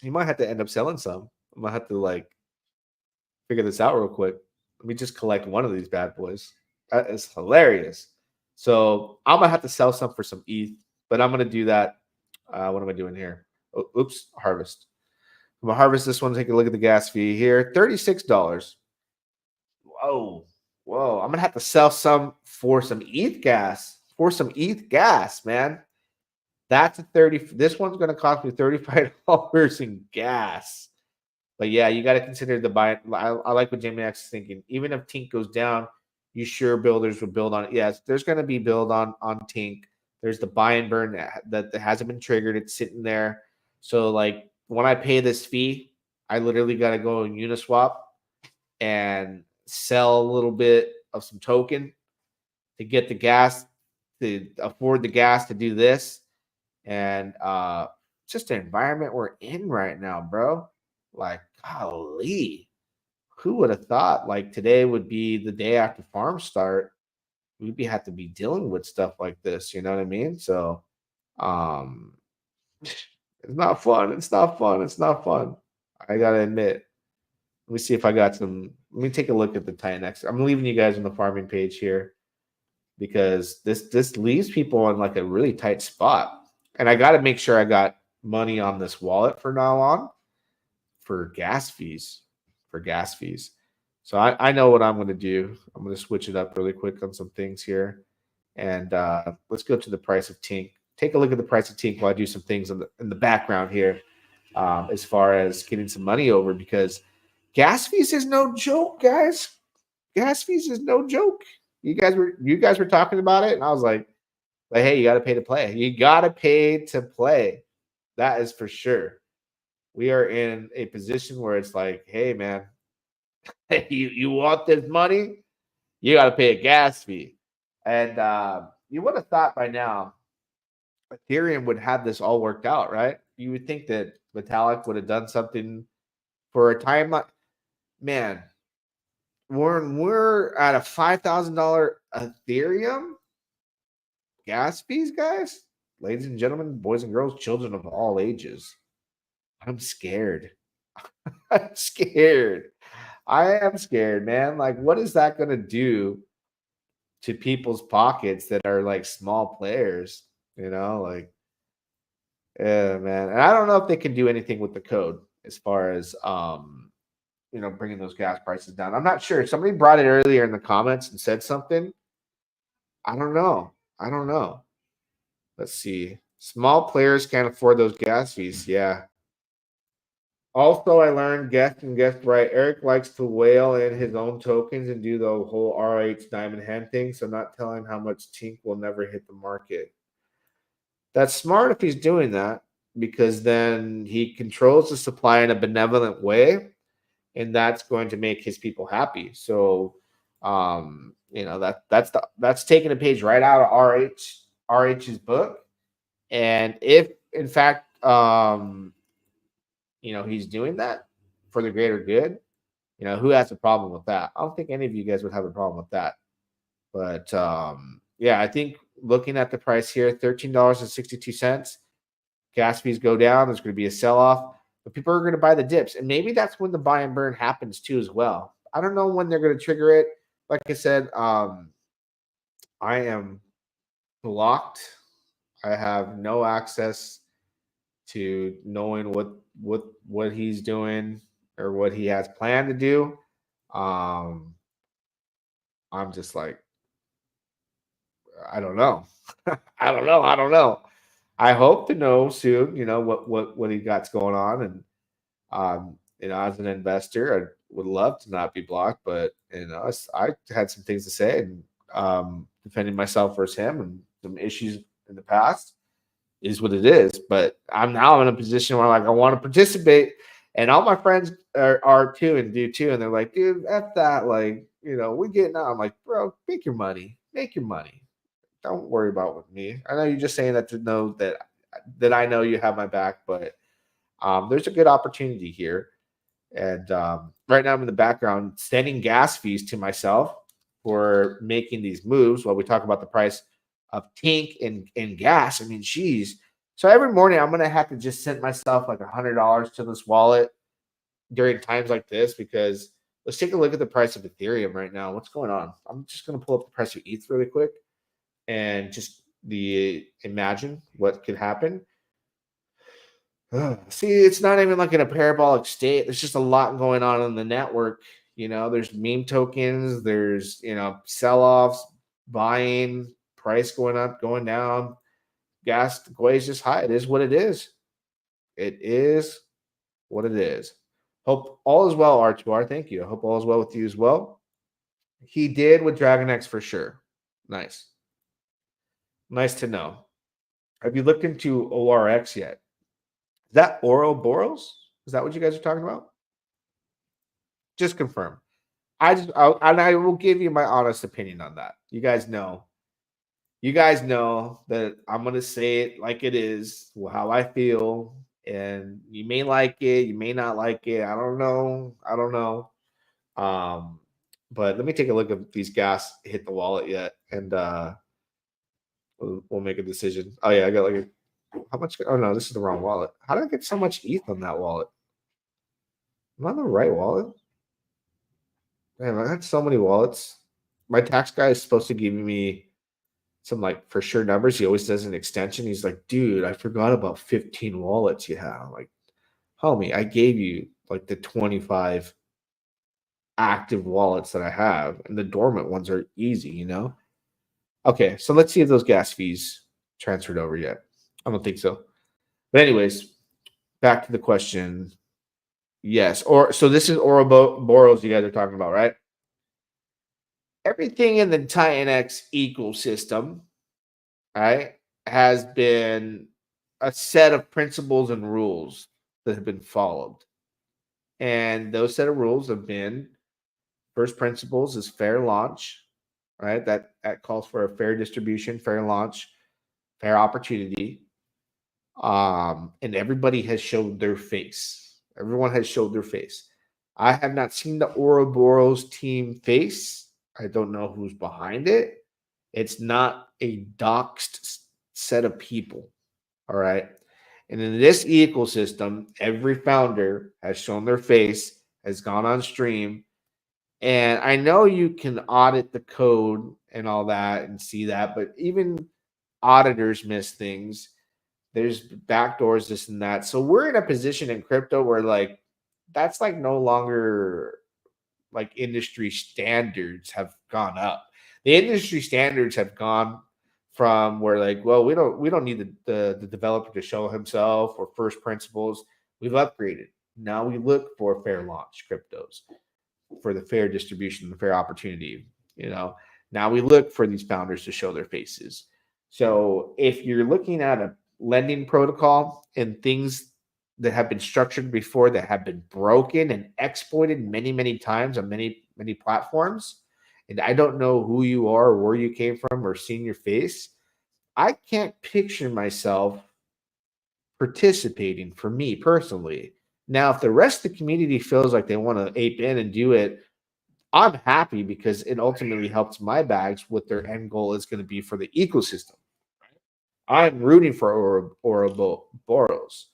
You might have to end up selling some. I might have to, like, figure this out real quick. Let me just collect one of these bad boys. That is hilarious. So I'm gonna have to sell some for some ETH, but I'm gonna do that. What am I doing here? Oh, oops, harvest. I'm gonna harvest this one. Take a look at the gas fee here. $36. Whoa, whoa! I'm gonna have to sell some for some ETH gas. For some ETH gas, man. That's a 30. This one's gonna cost me $35 in gas. But yeah, you got to consider the buy. I like what Jamie X is thinking. Even if Tink goes down, you sure builders will build on it. Yes, there's going to be build on Tink. There's the buy and burn that hasn't been triggered. It's sitting there. So like when I pay this fee, I literally got to go in Uniswap and sell a little bit of some token to get the gas, to afford the gas to do this. And just the environment we're in right now, bro. Like, golly, who would have thought like today would be the day after farm start? We'd have to be dealing with stuff like this, you know what I mean? So it's not fun. It's not fun. It's not fun. I gotta admit. Let me see if I got some. Let me take a look at the TitanX. I'm leaving you guys on the farming page here because this leaves people on like a really tight spot. And I gotta make sure I got money on this wallet for now on. For gas fees. So I know what I'm going to do. I'm going to switch it up really quick on some things here. And let's go to the price of Tink. Take a look at the price of Tink while I do some things in the background here as far as getting some money over, because gas fees is no joke, guys. Gas fees is no joke. You guys were talking about it, and I was like, hey, you got to pay to play. You got to pay to play. That is for sure. We are in a position where it's like, hey, man, you want this money? You got to pay a gas fee. And you would have thought by now Ethereum would have this all worked out, right? You would think that Vitalik would have done something for a time. Like, man, we're at a $5,000 Ethereum gas fees, guys. Ladies and gentlemen, boys and girls, children of all ages. I'm scared. I'm scared. I am scared, man. Like, what is that going to do to people's pockets that are like small players? You know, like, yeah, man. And I don't know if they can do anything with the code as far as, bringing those gas prices down. I'm not sure. Somebody brought it earlier in the comments and said something. I don't know. I don't know. Let's see. Small players can't afford those gas fees. Yeah. Also, I learned guessed right. Eric likes to whale in his own tokens and do the whole RH diamond hand thing. So not telling how much Tink will never hit the market. That's smart if he's doing that because then he controls the supply in a benevolent way, and that's going to make his people happy. So, that's taking a page right out of RH's book. And if in fact, he's doing that for the greater good, who has a problem with that? I don't think any of you guys would have a problem with that. But yeah, I think looking at the price here, $13.62. Gas fees go down. There's going to be a sell-off, but people are going to buy the dips, and maybe that's when the buy and burn happens too, as well. I don't know when they're going to trigger it. Like I said, I am blocked. I have no access to knowing what he's doing or what he has planned to do. I'm just like, I don't know. I don't know. I don't know. I hope to know soon, what he got going on. And as an investor, I would love to not be blocked, but I had some things to say and defending myself versus him and some issues in the past is what it is. But I'm now in a position where I want to participate, and all my friends are too and do too, and they're like, dude, F that, we're getting out. I'm like, bro, make your money. Don't worry about with me. I know you're just saying that to know that I know you have my back, but there's a good opportunity here. And right now I'm in the background sending gas fees to myself for making these moves while we talk about the price of Tink and gas. I mean, geez. So every morning I'm going to have to just send myself like $100 to this wallet during times like this, because let's take a look at the price of Ethereum right now. What's going on? I'm just going to pull up the price of ETH really quick and just imagine what could happen. See, it's not even like in a parabolic state. There's just a lot going on the network. There's meme tokens, there's, sell-offs, buying, price going up, going down. Gas is just high. It is what it is. It is what it is. Hope all is well, R2R. Thank you. I hope all is well with you as well. He did with DragonX for sure. Nice. Nice to know. Have you looked into ORX yet? Is that Ouroboros? Is that what you guys are talking about? Just confirm. I will give you my honest opinion on that. You guys know that I'm gonna say it like it is, how I feel, and you may like it, you may not like it. I don't know. But let me take a look if these gas hit the wallet yet, and we'll make a decision. Oh yeah, I got like how much? Oh no, this is the wrong wallet. How did I get so much ETH on that wallet? Am I on the right wallet? Man, I had so many wallets. My tax guy is supposed to give me some for sure numbers. He always does an extension. He's like, dude, I forgot about 15 wallets you have. I'm like, homie, I gave you the 25 active wallets that I have, and the dormant ones are easy, Okay, so let's see if those gas fees transferred over yet. I don't think so. But anyways, back to the question. Yes, so this is Ouroboros you guys are talking about, right? Everything in the TitanX ecosystem, right, has been a set of principles and rules that have been followed. And those set of rules have been, first principles is fair launch. right? That calls for a fair distribution, fair launch, fair opportunity. And everybody has showed their face. Everyone has showed their face. I have not seen the Ouroboros team face. I don't know who's behind it. It's not a doxed set of people. All right. And in this ecosystem, every founder has shown their face, has gone on stream. And I know you can audit the code and all that and see that, but even auditors miss things. There's backdoors, this and that. So we're in a position in crypto where like that's like no longer like industry standards have gone up. The industry standards have gone from where like, well, we don't need the developer to show himself or first principles. We've upgraded. Now we look for fair launch cryptos, for the fair distribution, the fair opportunity. You know, now we look for these founders to show their faces. So if you're looking at a lending protocol and things that have been structured before that have been broken and exploited many, many times on many, many platforms, and I don't know who you are or where you came from or seen your face, I can't picture myself participating for me personally. Now, if the rest of the community feels like they want to ape in and do it, I'm happy because it ultimately helps my bags what their end goal is going to be for the ecosystem. I'm rooting for Ouroboros.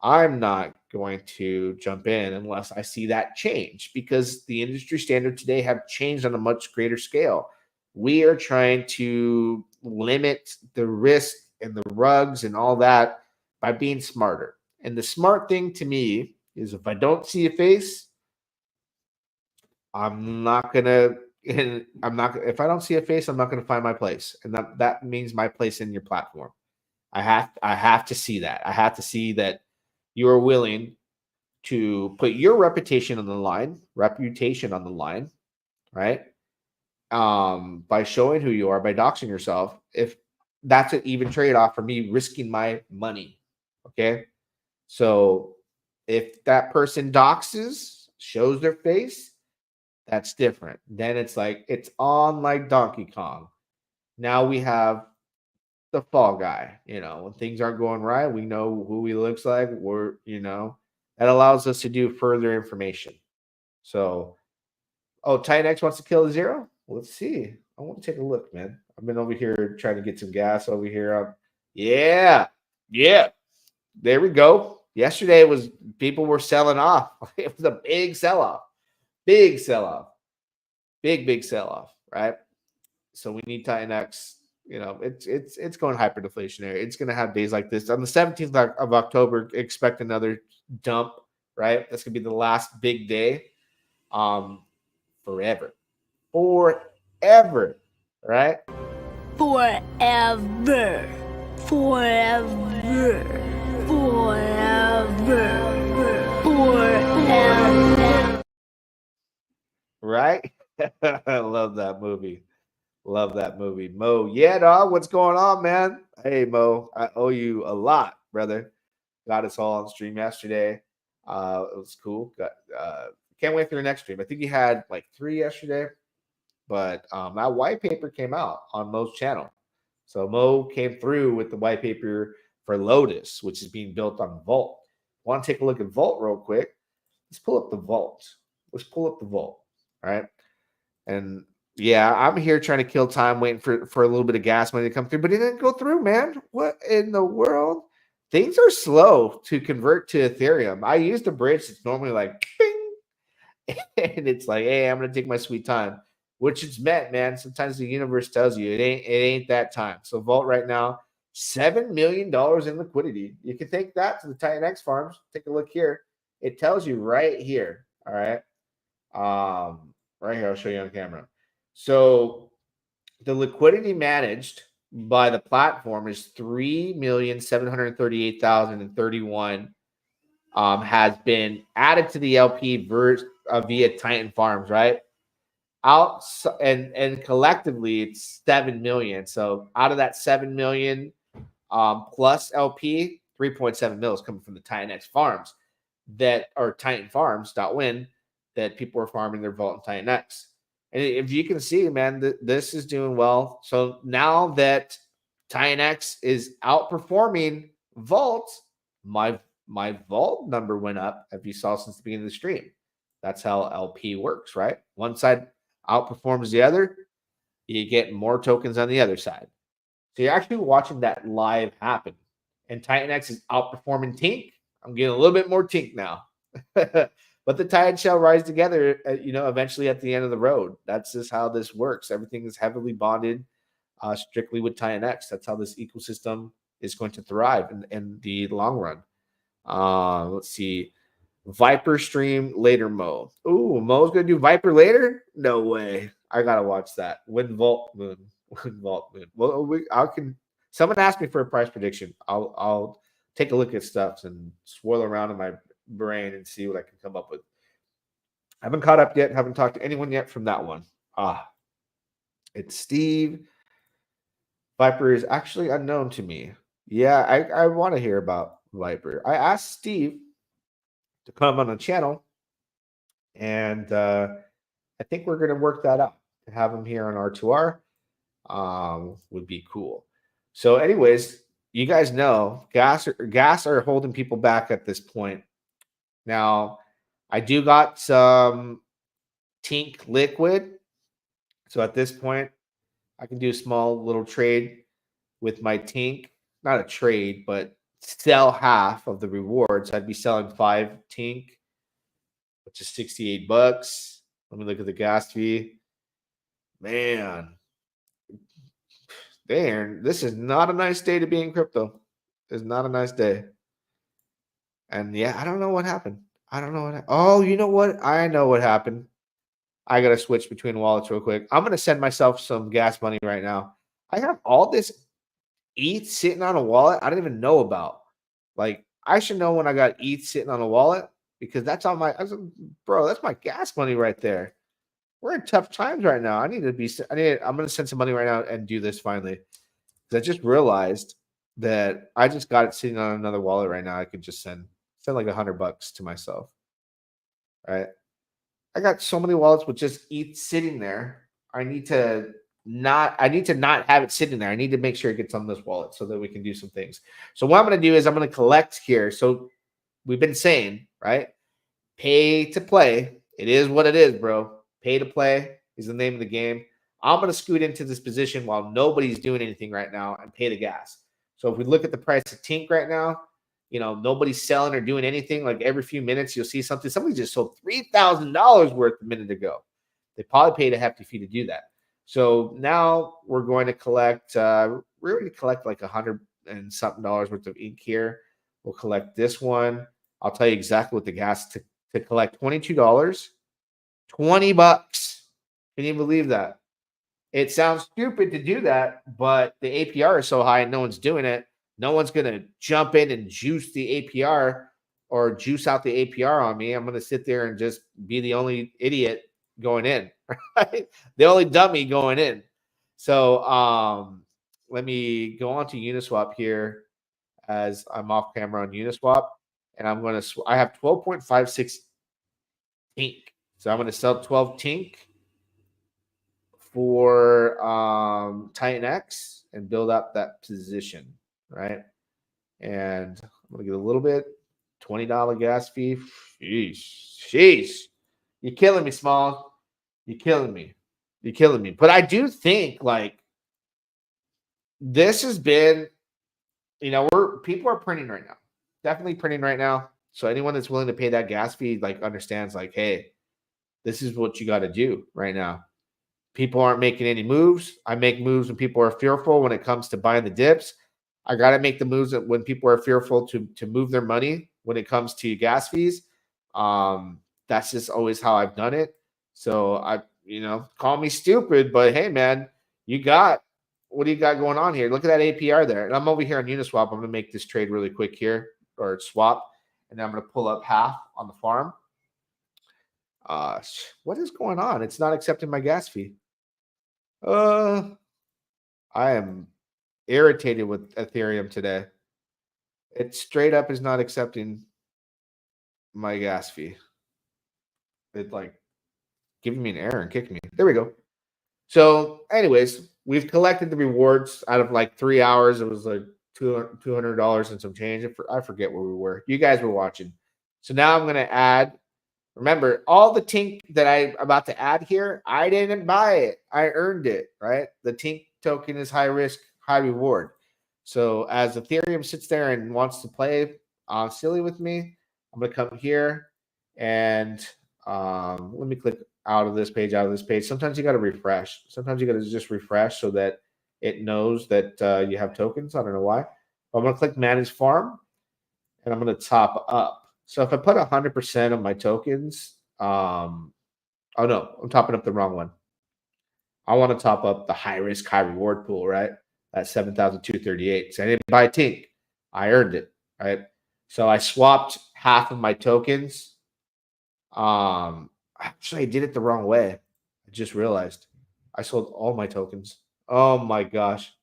I'm not going to jump in unless I see that change because the industry standards today have changed on a much greater scale. We are trying to limit the risk and the rugs and all that by being smarter. And the smart thing to me is if I don't see a face, I'm not gonna. I'm not. If I don't see a face, I'm not gonna find my place, and that means my place in your platform. I have to see that. I have to see that you are willing to put your reputation on the line, right? By showing who you are, by doxing yourself. If that's an even trade-off for me risking my money. Okay. So if that person doxes, shows their face, that's different. Then it's like it's on like Donkey Kong. Now we have the fall guy. You know, when things aren't going right, we know who he looks like. That allows us to do further information. So, oh, TitanX wants to kill a zero. Let's see. I want to take a look, man. I've been over here trying to get some gas over here. Yeah, yeah. There we go. Yesterday it was people were selling off. It was a big sell off. Big sell off. Big sell off. Right. So we need TitanX. You know, it's going hyper deflationary. It's going to have days like this. On the 17th of October, expect another dump, right? That's going to be the last big day. Forever. Forever, right? Forever. Forever. Forever. Forever. Right? I love that movie. Love that movie. Mo, yeah, dog. What's going on, man? Hey, Mo, I owe you a lot, brother. Got us all on stream yesterday. It was cool. Can't wait for your next stream. I think you had like 3 yesterday, but that white paper came out on Mo's channel. So Mo came through with the white paper for Lotus, which is being built on Vault. Want to take a look at Vault real quick? Let's pull up the Vault. Let's pull up the Vault. All right. And yeah, I'm here trying to kill time, waiting for a little bit of gas money to come through, but it didn't go through, man. What in the world? Things are slow to convert to Ethereum. I used a bridge that's normally like bing, and it's like, hey, I'm gonna take my sweet time, which it's meant, man. Sometimes the universe tells you it ain't that time. So Vault right now, $7 million in liquidity. You can take that to the TitanX farms. Take a look here. It tells you right here. All right. Right here, I'll show you on camera. So the liquidity managed by the platform is 3,738,031. Has been added to the LP via Titan Farms, right? And collectively it's 7 million. So out of that 7 million plus LP, 3.7 mils coming from the TitanX farms that are Titan Farms.win that people are farming their Vault and TitanX. And if you can see, man, this is doing well. So now that TitanX is outperforming Vault, my Vault number went up, if you saw since the beginning of the stream. That's how LP works, right? One side outperforms the other, you get more tokens on the other side. So you're actually watching that live happen. And TitanX is outperforming Tink. I'm getting a little bit more Tink now. But the tide shall rise together, eventually at the end of the road. That's just how this works. Everything is heavily bonded strictly with TitanX. That's how this ecosystem is going to thrive in the long run. Let's see. Viper stream later, Mo. Ooh, Mo's going to do Viper later? No way. I got to watch that. Win Vault Moon. Win Vault Moon. Well, someone asked me for a price prediction. I'll take a look at stuff and swirl around in my brain and see what I can come up with. I haven't caught up yet. Haven't talked to anyone yet from that one. It's Steve. Viper is actually unknown to me. Yeah, I want to hear about Viper. I asked Steve to come on the channel, and I think we're going to work that out. To have him here on R2R would be cool. So anyways, you guys know gas are holding people back at this point. Now, I do got some Tink liquid. So at this point, I can do a small little trade with my Tink. Not a trade, but sell half of the rewards. I'd be selling 5 Tink, which is $68. Let me look at the gas fee. Man, this is not a nice day to be in crypto. It's not a nice day. And yeah, I don't know what happened. Oh, you know what? I know what happened. I got to switch between wallets real quick. I'm going to send myself some gas money right now. I have all this ETH sitting on a wallet I didn't even know about. Like, I should know when I got ETH sitting on a wallet because that's on my bro, that's my gas money right there. We're in tough times right now. I'm going to send some money right now and do this finally. Because I just realized that I just got it sitting on another wallet right now. I could just send like $100 to myself. Right? I got so many wallets with just ETH sitting there. I need to not have it sitting there. I need to make sure it gets on this wallet so that we can do some things. So what I'm going to do is I'm going to collect here. So we've been saying, right? Pay to play. It is what it is, bro. Pay to play is the name of the game. I'm going to scoot into this position while nobody's doing anything right now and pay the gas. So if we look at the price of Tink right now, nobody's selling or doing anything. Like every few minutes, you'll see something. Somebody just sold $3,000 worth a minute ago. They probably paid a hefty fee to do that. So now we're going to collect. We're going to collect like $100 and something worth of ink here. We'll collect this one. I'll tell you exactly what the gas to collect $22, $20. Can you believe that? It sounds stupid to do that, but the APR is so high and no one's doing it. No one's going to jump in and juice the APR or juice out the APR on me. I'm going to sit there and just be the only idiot going in, right? The only dummy going in. So let me go on to Uniswap here as I'm off camera on Uniswap. And I'm going to, I have 12.56 Tink. So I'm going to sell 12 Tink for TitanX and build up that position, right? And I'm going to get a little bit, $20 gas fee. Sheesh. You're killing me, Small. You're killing me. But I do think, like, this has been, people are printing right now. Definitely printing right now. So anyone that's willing to pay that gas fee, like, understands, like, hey, this is what you got to do right now. People aren't making any moves. I make moves when people are fearful when it comes to buying the dips. I got to make the moves when people are fearful to move their money when it comes to gas fees. That's just always how I've done it. So call me stupid, but hey, man, what do you got going on here? Look at that APR there. And I'm over here on Uniswap. I'm going to make this trade really quick here, or swap. And then I'm going to pull up half on the farm. What is going on? It's not accepting my gas fee. I am irritated with Ethereum today. It straight up is not accepting my gas fee. It's like giving me an error and kicking me. There we go. So, anyways, we've collected the rewards out of like 3 hours. It was like $200 and some change. I forget where we were. You guys were watching. So now I'm going to add. Remember, all the Tink that I'm about to add here, I didn't buy it. I earned it, right? The Tink token is high risk, high reward. So as Ethereum sits there and wants to play silly with me, I'm going to come here and let me click out of this page, Sometimes you got to refresh. Sometimes you got to just refresh so that it knows that you have tokens. I don't know why. I'm going to click Manage Farm, and I'm going to top up. So if I put 100% of my tokens, oh no, I'm topping up the wrong one. I want to top up the high risk, high reward pool, right? That's 7,238. So I didn't buy Tink. I earned it, right? So I swapped half of my tokens. Actually, I did it the wrong way. I just realized I sold all my tokens. Oh my gosh.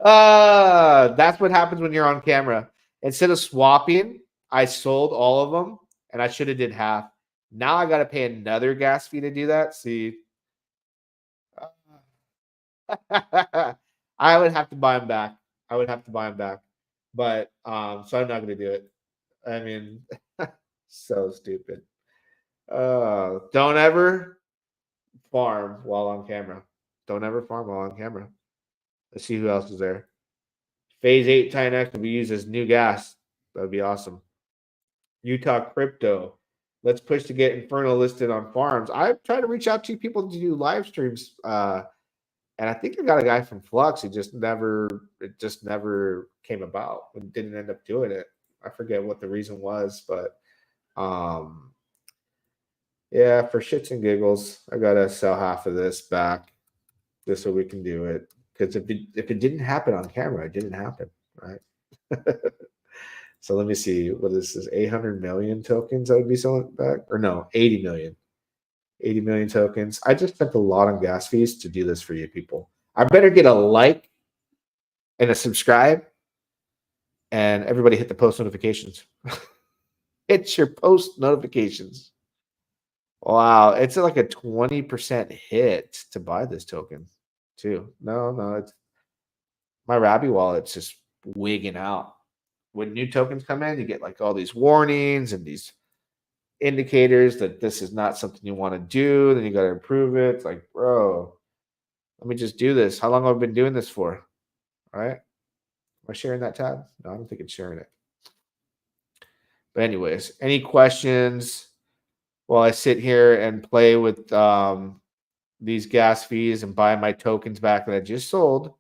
That's what happens when you're on camera. Instead of swapping, I sold all of them, and I should have did half. Now I got to pay another gas fee to do that. See, I would have to buy them back. But so I'm not going to do it. I mean, so stupid. Don't ever farm while on camera. Let's see who else is there. Phase 8 TitanX will be used as new gas. That would be awesome. Utah Crypto. Let's push to get Inferno listed on farms. I've tried to reach out to people to do live streams. And I think I got a guy from Flux. It just never came about. We didn't end up doing it. I forget what the reason was, but yeah, for shits and giggles, I gotta sell half of this back just so we can do it. Because if it didn't happen on camera, it didn't happen, right? So let me see what this is. 800 million tokens I would be selling back, or no, 80 million. 80 million tokens. I just spent a lot on gas fees to do this for you people. I better get a like and a subscribe, and everybody hit the post notifications. Hit your post notifications. Wow, it's like a 20% hit to buy this token, too. No, it's my Rabby wallet's just wigging out. When new tokens come in, you get like all these warnings and these indicators that this is not something you want to do. Then you got to improve it. It's like, bro, let me just do this. How long have I been doing this for? All right. Am I sharing that tab? No, I don't think it's sharing it. But anyways, any questions while I sit here and play with these gas fees and buy my tokens back that I just sold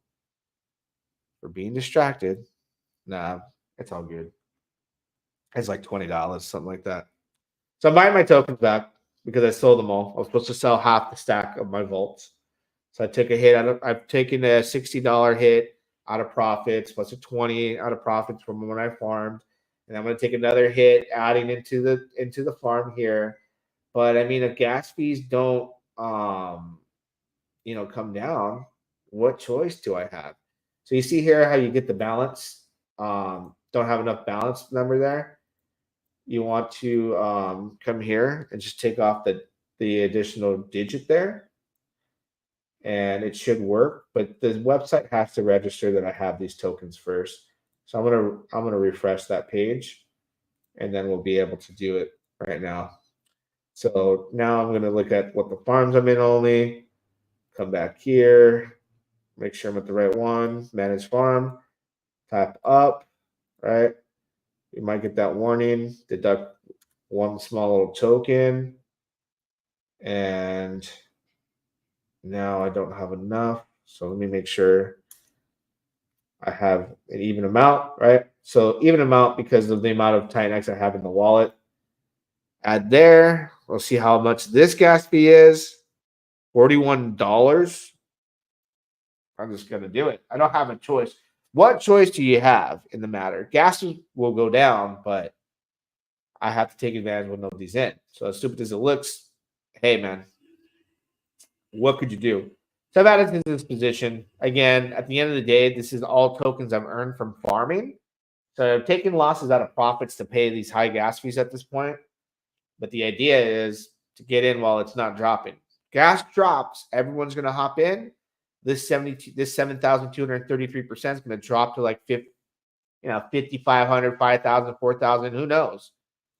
for being distracted? Nah, it's all good. It's like $20, something like that. So I'm buying my tokens back because I sold them all. I was supposed to sell half the stack of my vaults. So I took a hit. I've taken a $60 hit out of profits, plus a 20 out of profits from when I farmed. And I'm going to take another hit adding into the farm here. But I mean, if gas fees don't come down, what choice do I have? So you see here how you get the balance. Don't have enough balance number there. You want to come here and just take off the additional digit there, and it should work. But the website has to register that I have these tokens first. So I'm gonna refresh that page, and then we'll be able to do it right now. So now I'm gonna look at what the farms I'm in only. Come back here, make sure I'm at the right one. Manage farm, tap up, right? You might get that warning, deduct one small little token. And now I don't have enough. So let me make sure I have an even amount, right? So even amount because of the amount of TitanX I have in the wallet. Add there. We'll see how much this gas fee is. $41. I'm just going to do it. I don't have a choice. What choice do you have in the matter? Gas will go down, but I have to take advantage when nobody's in. So as stupid as it looks, hey, man, what could you do? So I've added to this position. Again, at the end of the day, this is all tokens I've earned from farming. So I've taken losses out of profits to pay these high gas fees at this point. But the idea is to get in while it's not dropping. Gas drops, everyone's going to hop in. This 7,233% is going to drop to like 5,500, 5,000, 4,000, who knows,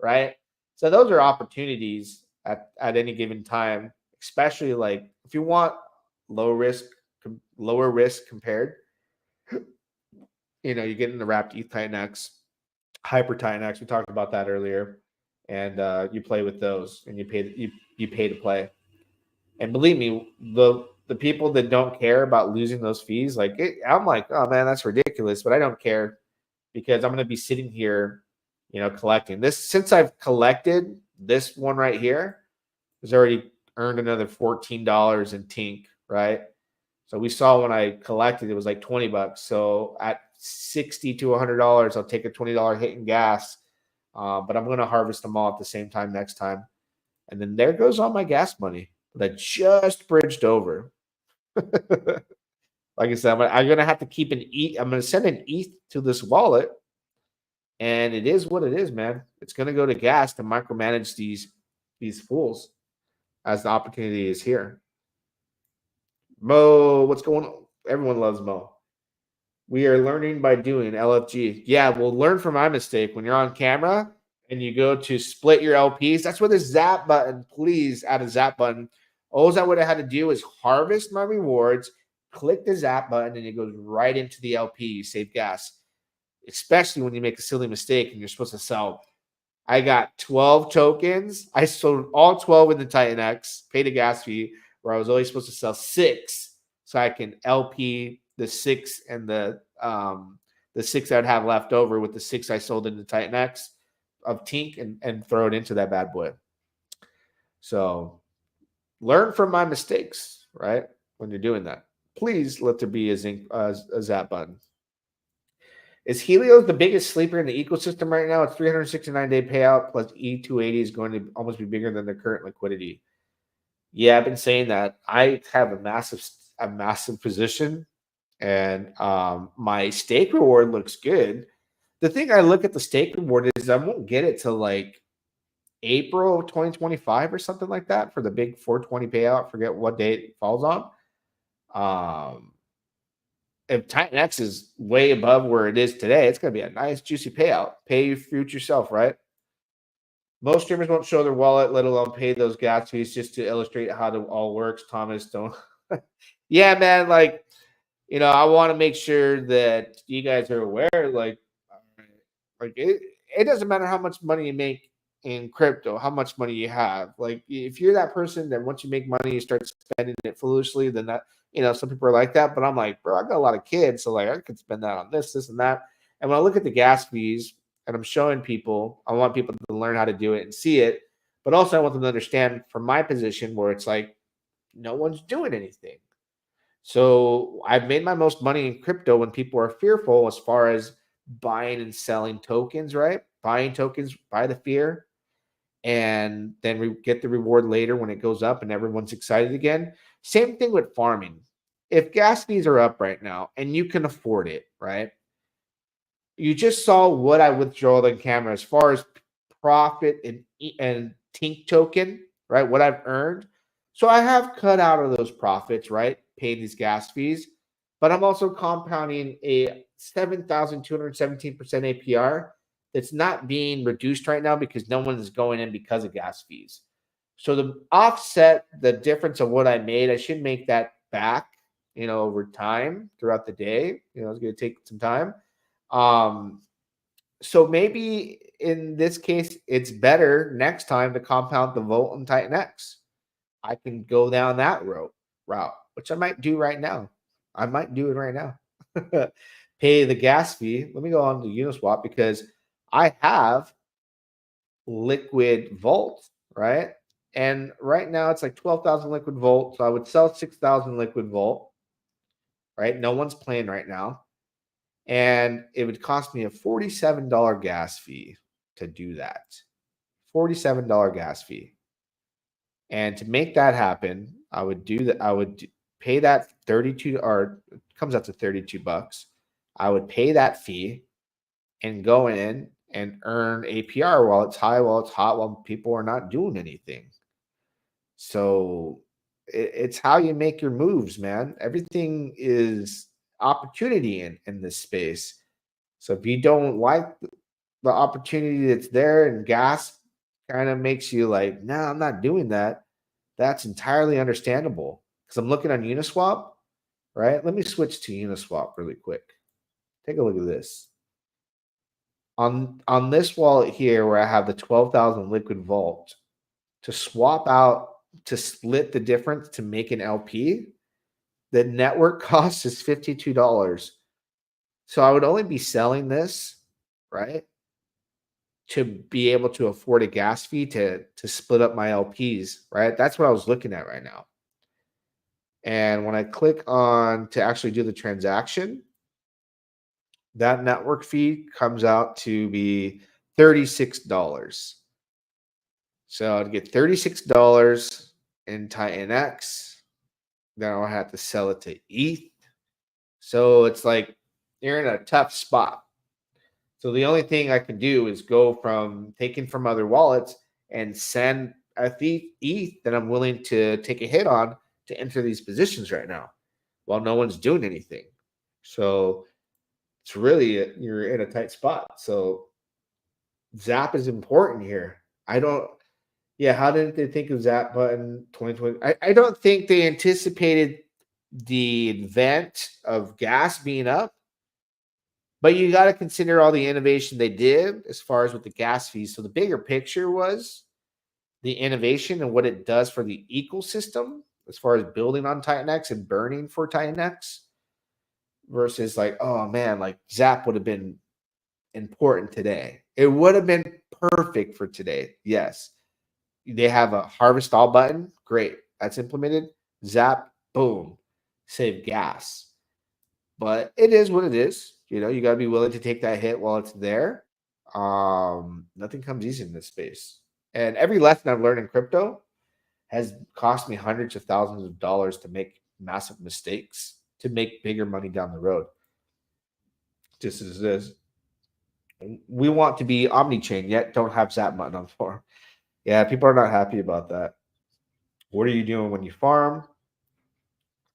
right? So those are opportunities at any given time, especially like if you want lower risk compared, you get in the wrapped ETH TitanX, Hyper TitanX. We talked about that earlier, and you play with those, and you pay to play. And believe me, the people that don't care about losing those fees, I'm like, oh man, that's ridiculous, but I don't care because I'm going to be sitting here, collecting this. Since I've collected this one right here, has already earned another $14 in Tink, right? So we saw when I collected, it was like $20. So at $60 to $100, I'll take a $20 hit in gas, but I'm going to harvest them all at the same time next time. And then there goes all my gas money that I just bridged over. Like I said, I'm going to have to keep an ETH. I'm going to send an ETH to this wallet. And it is what it is, man. It's going to go to gas to micromanage these fools as the opportunity is here. Mo, what's going on? Everyone loves Mo. We are learning by doing, LFG. Yeah, we'll learn from my mistake. When you're on camera and you go to split your LPs, that's where the zap button, please add a zap button. All I would have had to do is harvest my rewards, click the zap button, and it goes right into the LP. You save gas, especially when you make a silly mistake and you're supposed to sell. I got 12 tokens. I sold all 12 in the TitanX, paid a gas fee, where I was only supposed to sell 6, so I can LP the 6 and the 6 I'd have left over with the 6 I sold in the TitanX of Tink and throw it into that bad boy. So learn from my mistakes, right? When you're doing that, please let there be a zap button. Is Helios the biggest sleeper in the ecosystem right now? It's 369-day payout plus E280 is going to almost be bigger than the current liquidity. Yeah, I've been saying that. I have a massive position, and my stake reward looks good. The thing I look at the stake reward is I won't get it till like April 2025 or something like that for the big 420 payout. Forget what date it falls on. If TitanX is way above where it is today, it's going to be a nice juicy payout. Pay your future self, right? Most streamers won't show their wallet, let alone pay those gas fees, just to illustrate how it all works. Thomas, don't. Yeah, man. I want to make sure that you guys are aware. It doesn't matter how much money you make in crypto, how much money you have. Like, if you're that person that once you make money, you start spending it foolishly, then that, some people are like that. But I'm like, bro, I got a lot of kids, so I could spend that on this, and that. And when I look at the gas fees, and I'm showing people, I want people to learn how to do it and see it, but also I want them to understand from my position where it's like no one's doing anything. So I've made my most money in crypto when people are fearful as far as buying and selling tokens, right? Buying tokens, buy the fear, and then we get the reward later when it goes up and everyone's excited again. Same thing with farming. If gas fees are up right now and you can afford it, right? You just saw what I withdraw on camera as far as profit and Tink token, right? What I've earned. So I have cut out of those profits, right? Paid these gas fees, but I'm also compounding a 7,217% APR that's not being reduced right now because no one is going in because of gas fees. So the offset, the difference of what I made, I should make that back, over time throughout the day. It's going to take some time. So maybe in this case, it's better next time to compound the Volt and TitanX. I can go down that route, which I might do right now. I might do it right now. Pay the gas fee. Let me go on to Uniswap because I have liquid Volt, right? And right now it's like 12,000 liquid Volt. So I would sell 6,000 liquid Volt, right? No one's playing right now. And it would cost me a $47 gas fee to do that. $47 gas fee. And to make that happen, I would pay that 32, or it comes out to $32. I would pay that fee and go in and earn APR while it's high, while it's hot, while people are not doing anything. So it's how you make your moves, man. Everything is opportunity in this space. So if you don't like the opportunity that's there and gas kind of makes you like, no, I'm not doing that. That's entirely understandable. Because I'm looking on Uniswap, right? Let me switch to Uniswap really quick. Take a look at this. On this wallet here, where I have the 12,000 liquid vault, to swap out to split the difference to make an LP, the network cost is $52. So I would only be selling this, right, to be able to afford a gas fee to split up my LPs, right? That's what I was looking at right now. And when I click on to actually do the transaction, that network fee comes out to be $36. So I'd get $36 in TitanX. Then I'll have to sell it to ETH. So it's like you're in a tough spot. So the only thing I can do is go from taking from other wallets and send a ETH that I'm willing to take a hit on to enter these positions right now while no one's doing anything. So it's really, you're in a tight spot. So Zap is important here. How didn't they think of Zap button 2020? I don't think they anticipated the advent of gas being up, but you got to consider all the innovation they did as far as with the gas fees. So the bigger picture was the innovation and what it does for the ecosystem as far as building on TitanX and burning for TitanX versus like, oh man, like Zap would have been important today. It would have been perfect for today. Yes. They have a harvest all button. Great. That's implemented. Zap, boom, save gas. But it is what it is. You know, you got to be willing to take that hit while it's there. Nothing comes easy in this space. And every lesson I've learned in crypto has cost me hundreds of thousands of dollars to make massive mistakes to make bigger money down the road. Just as this. We want to be omni-chain, yet don't have Zap button on farm. Yeah, people are not happy about that. What are you doing when you farm?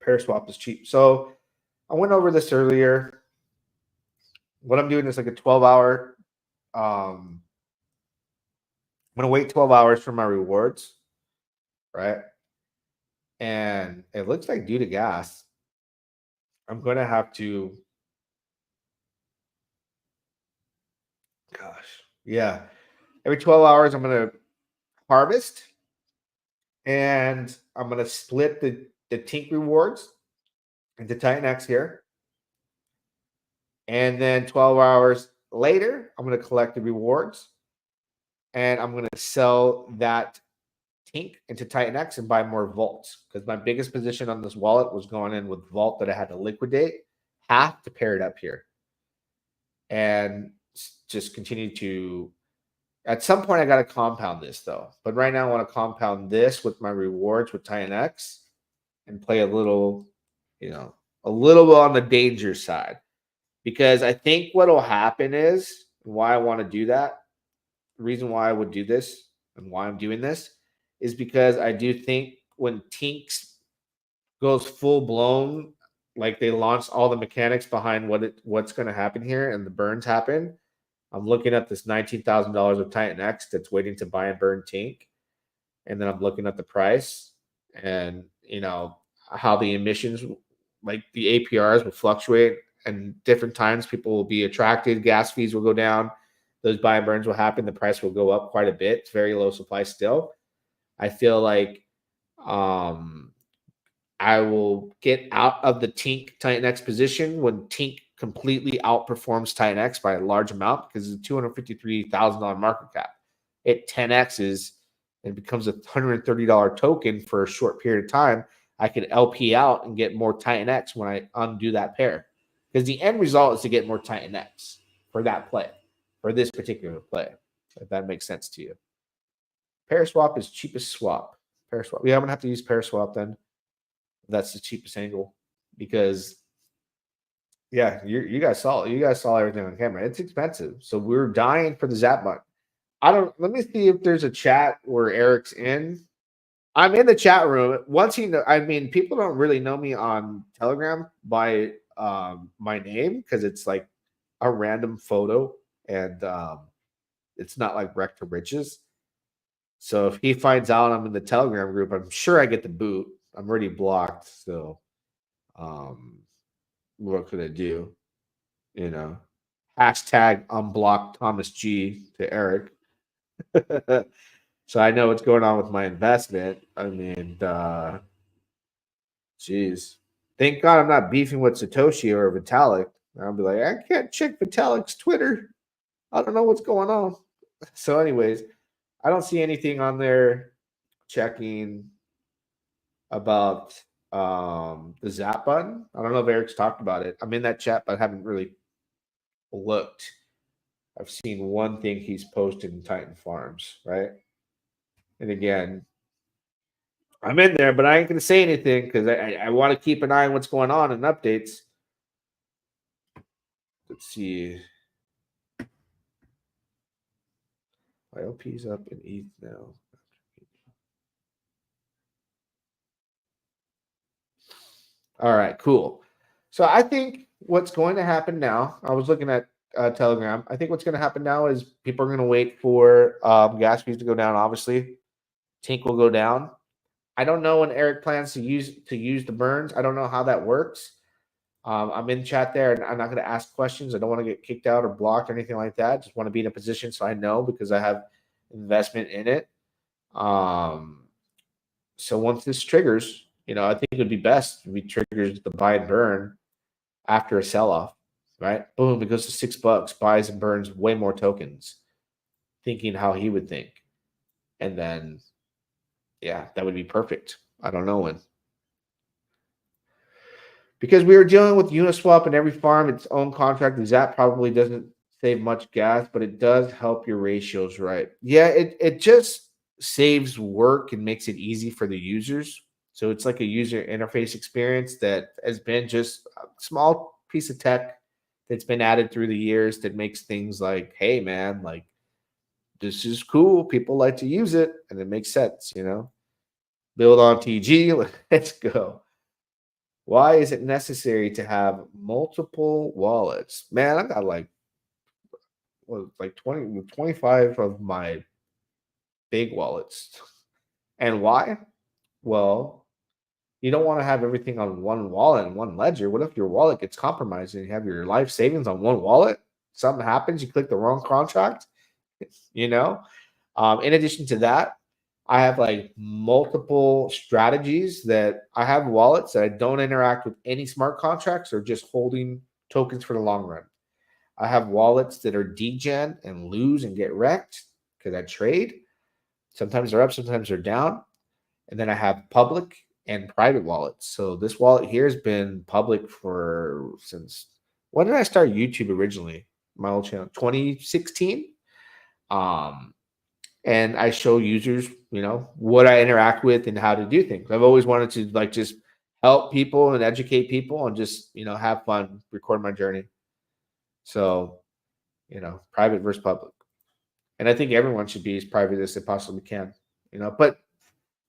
Pair swap is cheap. So I went over this earlier. What I'm doing is like a 12-hour. I'm going to wait 12 hours for my rewards, right? And it looks like due to gas, I'm going to have to. Gosh, yeah. Every 12 hours, I'm going to harvest, and I'm going to split the Tink rewards into TitanX here. And then 12 hours later, I'm going to collect the rewards, and I'm going to sell that Tink into TitanX and buy more vaults, because my biggest position on this wallet was going in with vault that I had to liquidate half to pair it up here and just continue to. At some point, I got to compound this though. But right now, I want to compound this with my rewards with TitanX and play a little bit on the danger side. Because I think what will happen is, why I want to do that, the reason why I would do this and why I'm doing this is because I do think when Tinks goes full blown, like they launched all the mechanics behind what's going to happen here and the burns happen. I'm looking at this $19,000 of TitanX that's waiting to buy and burn Tink. And then I'm looking at the price and, how the emissions, like the APRs will fluctuate, and different times people will be attracted. Gas fees will go down. Those buy and burns will happen. The price will go up quite a bit. It's very low supply still. I feel like I will get out of the Tink TitanX position when Tink completely outperforms TitanX by a large amount, because it's a $253,000 market cap. It 10x's and becomes a $130 token for a short period of time. I could LP out and get more TitanX when I undo that pair, because the end result is to get more TitanX for that play, for this particular play, if that makes sense to you. Pair swap is cheapest swap. Pair swap. Yeah, I'm gonna have to use pair swap then. That's the cheapest angle, because yeah, you guys saw everything on camera. It's expensive, so we're dying for the Zap button. Let me see if there's a chat where Eric's in. I'm in the chat room. Once he know, I mean, people don't really know me on Telegram by my name because it's like a random photo and it's not like Wreck to Riches. So if he finds out I'm in the Telegram group, I'm sure I get the boot. I'm already blocked, so what could I do? You know, hashtag unblock Thomas G to Eric. So I know what's going on with my investment. I mean, geez. Thank God I'm not beefing with Satoshi or Vitalik. I'll be like, I can't check Vitalik's Twitter. I don't know what's going on. So, anyways, I don't see anything on there checking about the Zap button. I don't know if Eric's talked about it. I'm in that chat, but I haven't really looked. I've seen one thing he's posted in Titan Farms, right? And again, I'm in there, but I ain't gonna say anything because I want to keep an eye on what's going on and updates. Let's see. My LP's up in ETH now. All right, cool. So I think what's going to happen now, I was looking at Telegram. I think what's going to happen now is people are going to wait for gas fees to go down. Obviously, Tink will go down. I don't know when Eric plans to use the burns. I don't know how that works. I'm in chat there, and I'm not going to ask questions. I don't want to get kicked out or blocked or anything like that. Just want to be in a position so I know because I have investment in it. So once this triggers, I think it would be best if we triggers the buy and burn after a sell-off, right? Boom, it goes to $6, buys and burns way more tokens, thinking how he would think. And then, yeah, that would be perfect. I don't know when. Because we were dealing with Uniswap and every farm its own contract. The Zap probably doesn't save much gas, but it does help your ratios, right? Yeah, it just saves work and makes it easy for the users. So it's like a user interface experience that has been just a small piece of tech that's been added through the years that makes things like, hey, man, like this is cool. People like to use it, and it makes sense, Build on TG, let's go. Why is it necessary to have multiple wallets? Man, I got like 25 of my big wallets. And why? Well, you don't want to have everything on one wallet and one ledger. What if your wallet gets compromised and you have your life savings on one wallet? Something happens, you click the wrong contract, In addition to that, I have like multiple strategies that I have wallets that I don't interact with any smart contracts or just holding tokens for the long run. I have wallets that are degen and lose and get wrecked because I trade. Sometimes they're up, sometimes they're down. And then I have public and private wallets. So this wallet here has been public since when did I start YouTube originally? My old channel, 2016. And I show users, what I interact with and how to do things. I've always wanted to just help people and educate people and just, have fun, record my journey. So, private versus public. And I think everyone should be as private as they possibly can, but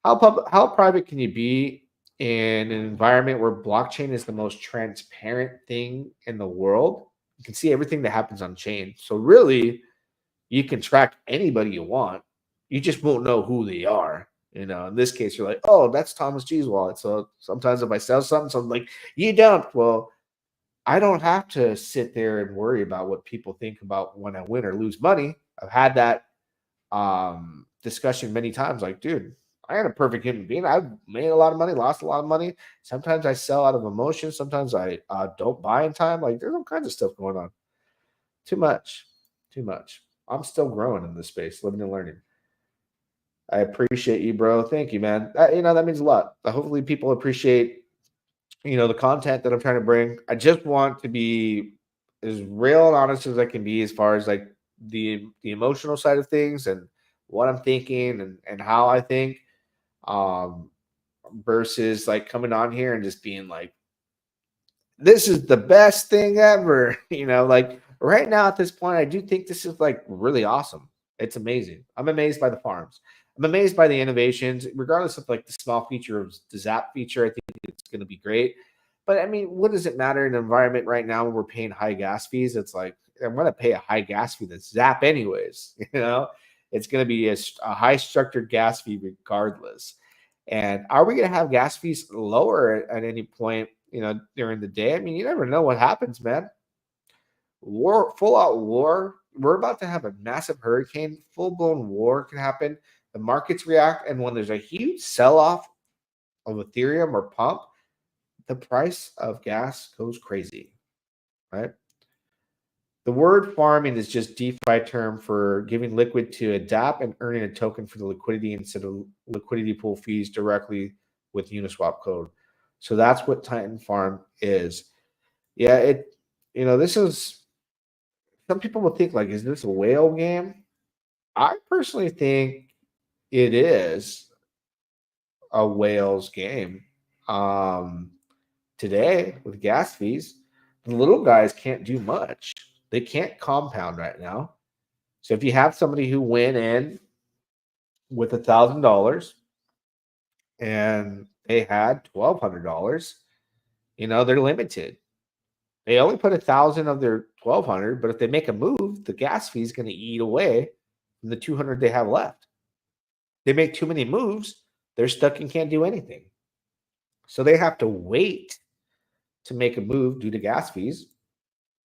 how private can you be in an environment where blockchain is the most transparent thing in the world? You can see everything that happens on chain. So really, you can track anybody you want. You just won't know who they are. In this case, you're like, oh, that's Thomas G's wallet. So sometimes if I sell something, so I'm like, you don't. Well, I don't have to sit there and worry about what people think about when I win or lose money. I've had that discussion many times. Like, dude, I am a perfect human being. I've made a lot of money, lost a lot of money. Sometimes I sell out of emotion. Sometimes I don't buy in time. Like, there's all kinds of stuff going on. Too much. I'm still growing in this space, living and learning. I appreciate you, bro. Thank you, man. That means a lot. Hopefully people appreciate, the content that I'm trying to bring. I just want to be as real and honest as I can be as far as like the emotional side of things and what I'm thinking and how I think, versus like coming on here and just being like, this is the best thing ever. Like right now at this point, I do think this is like really awesome. It's amazing. I'm amazed by the farms. I'm amazed by the innovations, regardless of like the small feature of the Zap feature. I think it's going to be great. But I mean, what does it matter in an environment right now when we're paying high gas fees? It's like I'm going to pay a high gas fee to Zap anyways. It's going to be a high structured gas fee regardless. And are we going to have gas fees lower at any point, during the day? I mean, you never know what happens, man. War, full out war. We're about to have a massive hurricane, full blown war can happen. The markets react, and when there's a huge sell off of Ethereum or pump, the price of gas goes crazy, right? The word farming is just DeFi term for giving liquid to adapt and earning a token for the liquidity instead of liquidity pool fees directly with Uniswap code. So that's what Titan Farm is. Yeah, this is, some people will think like, is this a whale game? I personally think it is a whale's game. Today with gas fees, the little guys can't do much. They can't compound right now. So if you have somebody who went in with $1,000 and they had $1,200, they're limited. They only put 1,000 of their 1,200, but if they make a move, the gas fee is going to eat away from the 200 they have left. They make too many moves, they're stuck and can't do anything. So they have to wait to make a move due to gas fees.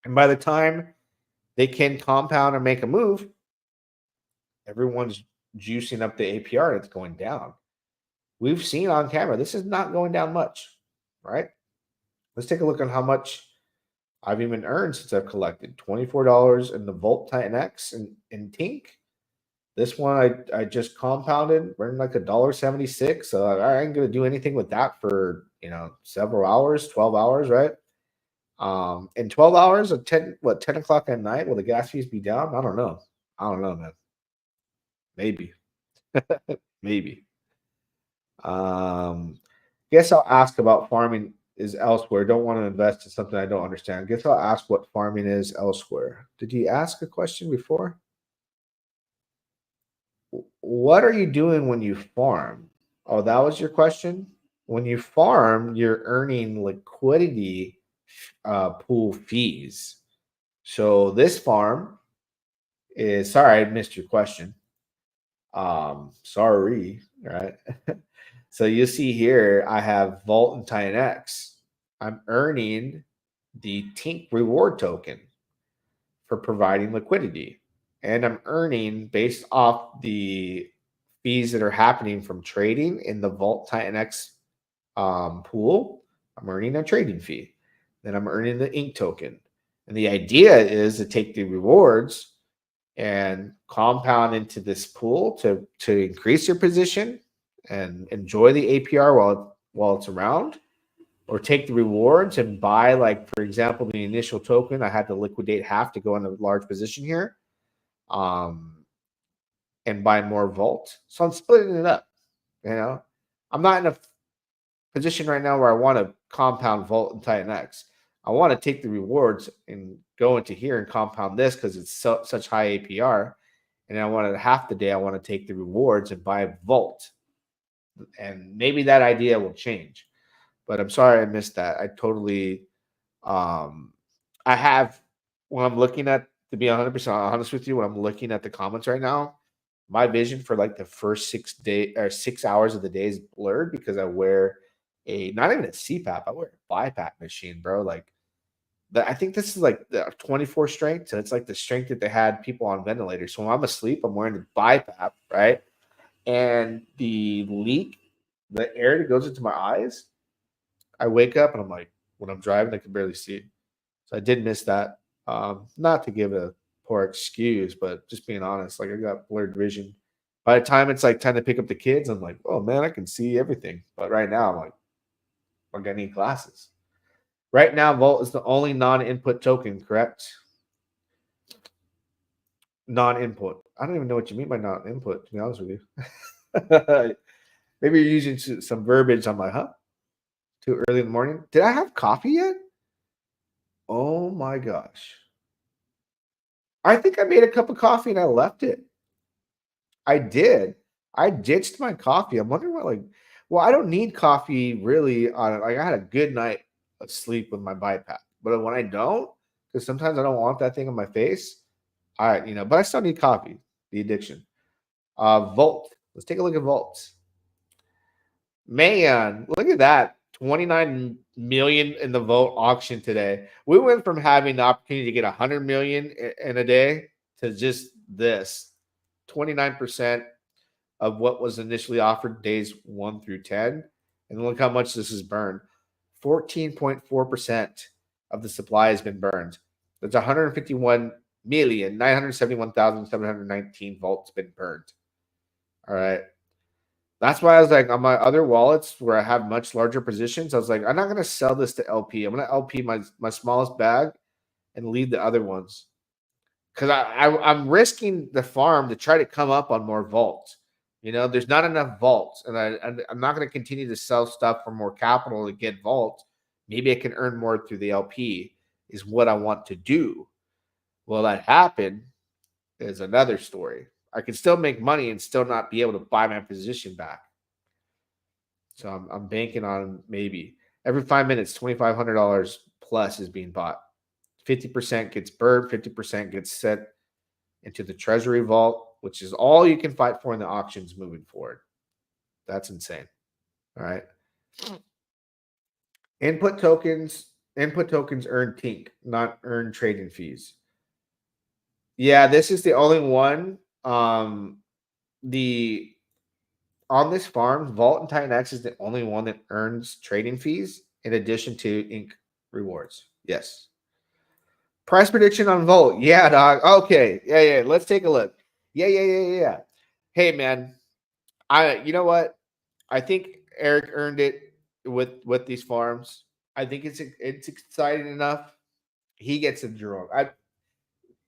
And by the time they can compound or make a move, everyone's juicing up the APR and it's going down. We've seen on camera, this is not going down much, right? Let's take a look at how much I've even earned since I've collected. $24 in the Volt TitanX in Tink. This one I just compounded, earned like $1.76. So I ain't gonna do anything with that for several hours, 12 hours, right? In 12 hours at 10 o'clock at night, will the gas fees be down? I don't know, man. Maybe. Maybe. Guess I'll ask about farming is elsewhere. Don't want to invest in something I don't understand. Guess I'll ask what farming is elsewhere. Did you ask a question before? What are you doing when you farm? Oh, that was your question? When you farm, you're earning liquidity pool fees. So this farm is, sorry, I missed your question. Sorry, right? So you see here, I have Volt and TitanX. I'm earning the Tink reward token for providing liquidity. And I'm earning based off the fees that are happening from trading in the Volt TitanX pool. I'm earning a trading fee. Then I'm earning the Ink token. And the idea is to take the rewards and compound into this pool to increase your position and enjoy the APR while it's around, or take the rewards and buy, like, for example, the initial token. I had to liquidate half to go in a large position here, and buy more Volt. So I'm splitting it up. I'm not in a position right now where I want to compound Volt and TitanX. I want to take the rewards and go into here and compound this because it's such high APR. And I want to, half the day, I want to take the rewards and buy Volt. And maybe that idea will change. But I'm sorry I missed that. I totally, I have, when I'm looking at, to be 100% honest with you, when I'm looking at the comments right now, my vision for like the first 6 hours of the day is blurred because I wear not even a CPAP, I wear a BiPAP machine, bro. Like, I think this is like the 24 strength. So it's like the strength that they had people on ventilators. So when I'm asleep, I'm wearing the BiPAP, right? And the air that goes into my eyes, I wake up and I'm like, when I'm driving, I can barely see. So I did miss that. Not to give a poor excuse, but just being honest, like I got blurred vision. By the time it's like time to pick up the kids, I'm like, oh man, I can see everything. But right now, I'm like, I'm gonna need glasses. Right now, Volt is the only non-input token, correct? Non-input. I don't even know what you mean by non-input, to be honest with you. Maybe you're using some verbiage. I'm like, huh? Too early in the morning? Did I have coffee yet? Oh my gosh. I think I made a cup of coffee and I left it. I did. I ditched my coffee. I'm wondering what, like, well, I don't need coffee really on, like, I had a good night of sleep with my BiPAP. But when I don't, because sometimes I don't want that thing on my face, but I still need coffee, the addiction. Volt. Let's take a look at Volt. Man, look at that. 29 million in the Volt auction today. We went from having the opportunity to get 100 million in a day to just this. 29% of what was initially offered days 1 through 10. And look how much this is burned. 14.4% of the supply has been burned. That's 151,971,719 volts been burned. All right. That's why I was like, on my other wallets where I have much larger positions, I was like, I'm not going to sell this to LP. I'm going to LP my smallest bag and leave the other ones. Because I'm risking the farm to try to come up on more vaults. There's not enough vaults, and I'm not going to continue to sell stuff for more capital to get vaults. Maybe I can earn more through the LP is what I want to do. Will that happen is another story. I can still make money and still not be able to buy my position back. So I'm banking on maybe every 5 minutes, $2,500 plus is being bought. 50% gets burned, 50% gets set into the treasury vault, which is all you can fight for in the auctions moving forward. That's insane. All right. Input tokens earn TiNK, not earn trading fees. Yeah, this is the only one. On this farm, Vault and TitanX is the only one that earns trading fees in addition to ink rewards. Yes. Price prediction on Volt. Yeah, dog. Okay. Yeah. Let's take a look. Yeah. Hey, man. You know what? I think Eric earned it with these farms. I think it's exciting enough. He gets a Jerome.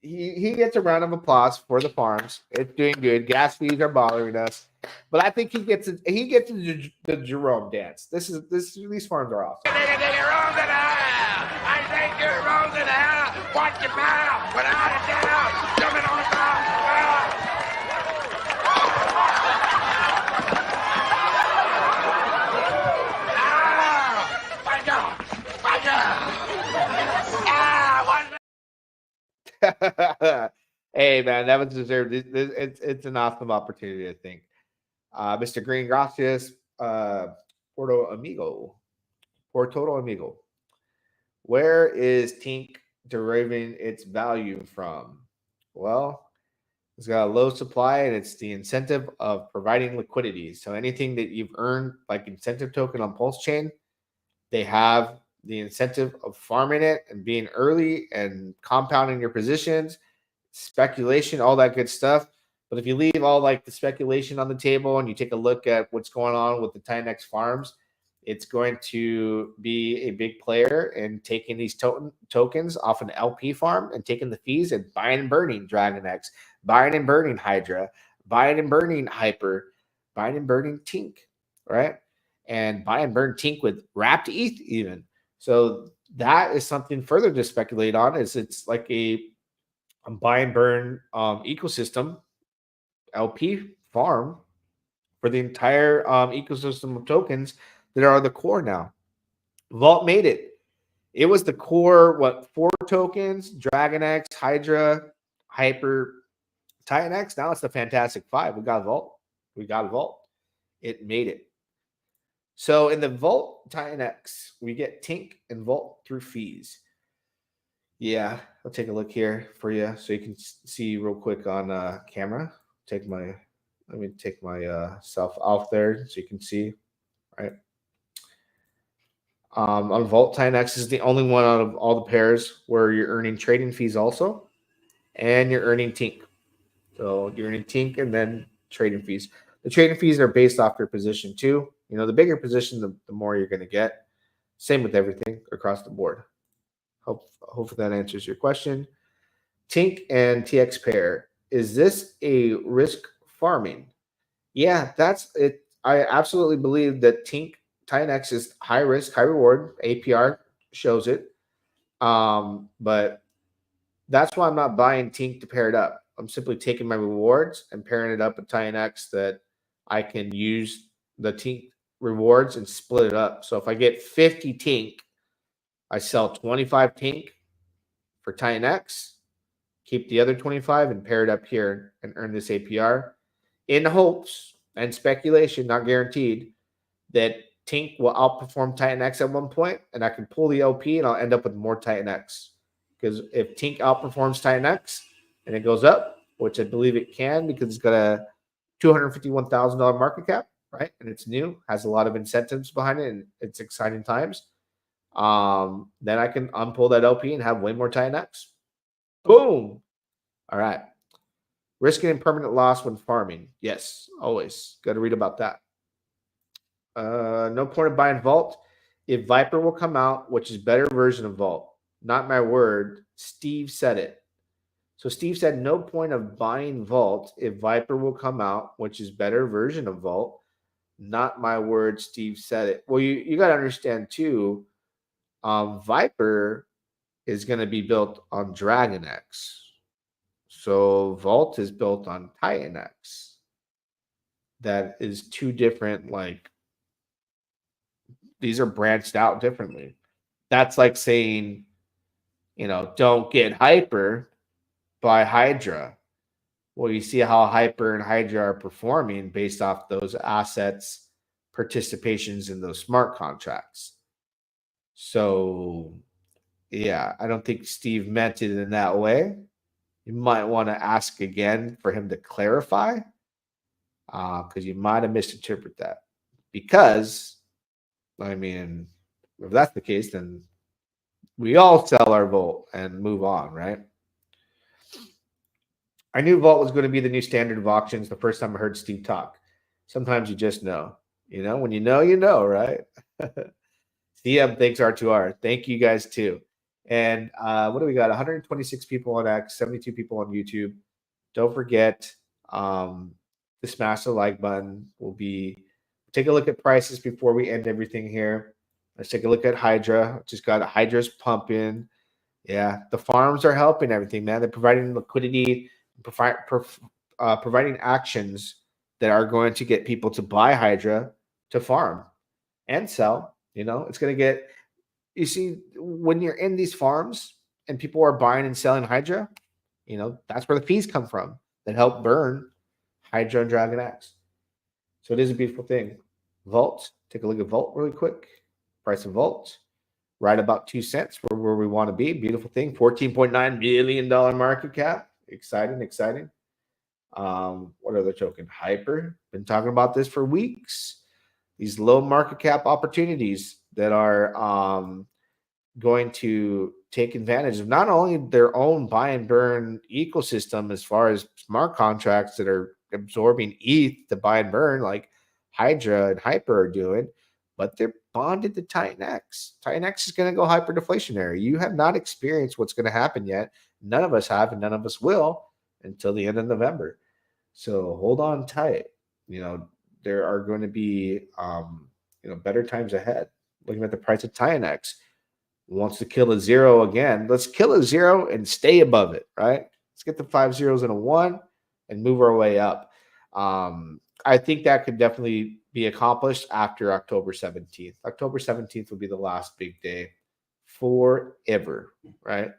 He gets a round of applause for the farms. It's doing good. Gas fees are bothering us, but I think he gets the Jerome dance. These farms are awesome. I think you're wrong in hell. Watch your mouth without a doubt. Jumping on the ground. Hey, man, that was deserved. It's an awesome opportunity, I think. Mr. Green, gracias. Porto Amigo. Where is TiNK deriving its value from? Well, it's got a low supply and it's the incentive of providing liquidity. So anything that you've earned, like incentive token on Pulse Chain, they have the incentive of farming it and being early and compounding your positions, speculation, all that good stuff. But if you leave all like the speculation on the table and you take a look at what's going on with the TitanX farms, it's going to be a big player in taking these tokens off an LP farm and taking the fees and buying and burning DragonX, buying and burning Hydra, buying and burning Hyper, buying and burning TiNK, right? And buy and burn TiNK with wrapped ETH even. So that is something further to speculate on. It's like a buy and burn ecosystem, LP farm for the entire ecosystem of tokens that are the core now. Vault made it. It was the core, 4 tokens, DragonX, Hydra, Hyper, TitanX. Now it's the Fantastic 5. We got Vault. It made it. So in the Vault TitanX, we get TiNK and Vault through fees. Yeah, I'll take a look here for you so you can see real quick on camera. Let me take my self off there so you can see, right? On Vault, TitanX is the only one out of all the pairs where you're earning trading fees also, and you're earning TiNK. So you're earning TiNK and then trading fees. The trading fees are based off your position too. The bigger position, the more you're going to get. Same with everything across the board. Hopefully that answers your question. TiNK and TX pair. Is this a risk farming? Yeah, that's it. I absolutely believe that TitanX is high risk, high reward. APR shows it. But that's why I'm not buying TiNK to pair it up. I'm simply taking my rewards and pairing it up with TitanX that I can use the Tink rewards and split it up. So if I get 50 Tink, I sell 25 Tink for TitanX, keep the other 25 and pair it up here and earn this APR in hopes and speculation, not guaranteed, that Tink will outperform TitanX at one point and I can pull the LP and I'll end up with more TitanX. Because if Tink outperforms TitanX and it goes up, which I believe it can because it's got a $251,000 market cap, right? And it's new, has a lot of incentives behind it, and it's exciting times. Then I can unpull that LP and have way more TitanX. Boom. All right. Risking impermanent loss when farming. Yes, always. Got to read about that. No point of buying Vault. If Viper will come out, which is better version of Vault. Not my word. Steve said it. So Steve said no point of buying Vault if Viper will come out, which is better version of Vault. Not my word. Steve said it. Well, you got to understand too. Viper is going to be built on DragonX. So Vault is built on TitanX. That is two different, like, these are branched out differently. That's like saying, don't get Hyper, buy Hydra. Well, you see how Hyper and Hydra are performing based off those assets, participations in those smart contracts. So, yeah, I don't think Steve meant it in that way. You might want to ask again for him to clarify, because you might have misinterpreted that. Because, I mean, if that's the case, then we all sell our Volt and move on, right? I knew Vault was going to be the new standard of auctions the first time I heard Steve talk. Sometimes you just know. When you know, right? CM, thanks R2R. Thank you guys too. And what do we got? 126 people on X, 72 people on YouTube. Don't forget to smash the like button. Take a look at prices before we end everything here. Let's take a look at Hydra. Just got Hydra's pumping. Yeah, the farms are helping everything, man. They're providing liquidity, providing actions that are going to get people to buy Hydra to farm and sell. It's going to get, you see, when you're in these farms and people are buying and selling Hydra, that's where the fees come from that help burn Hydra and DragonX. So it is a beautiful thing. Vault, take a look at Vault really quick. Price of Vault, right about 2 cents for where we want to be. Beautiful thing. $14.9 billion market cap. Exciting. What other token? Hyper. Been talking about this for weeks. These low market cap opportunities that are going to take advantage of not only their own buy and burn ecosystem as far as smart contracts that are absorbing ETH to buy and burn like Hydra and Hyper are doing, but they're bonded to TitanX. TitanX is going to go hyper deflationary. You have not experienced what's going to happen yet. None of us have, and none of us will until the end of November. So hold on tight. There are going to be better times ahead. Looking at the price of TitanX, wants to kill a zero again. Let's kill a zero and stay above it, right? Let's get the 5 zeros and a 1 and move our way up. I think that could definitely be accomplished after October 17th. October 17th will be the last big day forever, right?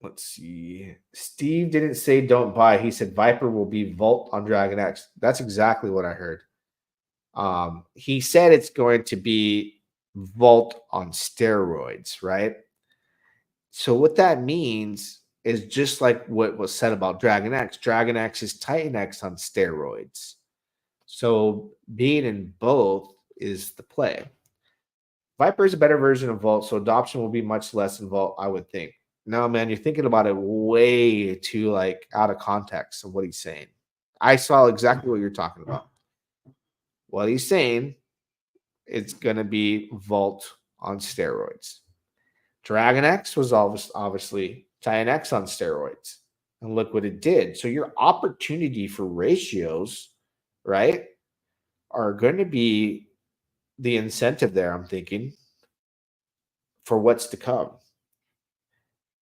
Let's see. Steve didn't say don't buy. He said Viper will be Vault on DragonX. That's exactly what I heard. He said it's going to be Vault on steroids, right? So what that means is just like what was said about DragonX. DragonX is TitanX on steroids. So being in both is the play. Viper is a better version of Vault, so adoption will be much less in Vault, I would think. No, man, you're thinking about it way too out of context of what he's saying. I saw exactly what you're talking about. What he's saying, it's going to be Vault on steroids. DragonX was obviously TitanX on steroids. And look what it did. So your opportunity for ratios, right, are going to be the incentive there, I'm thinking, for what's to come.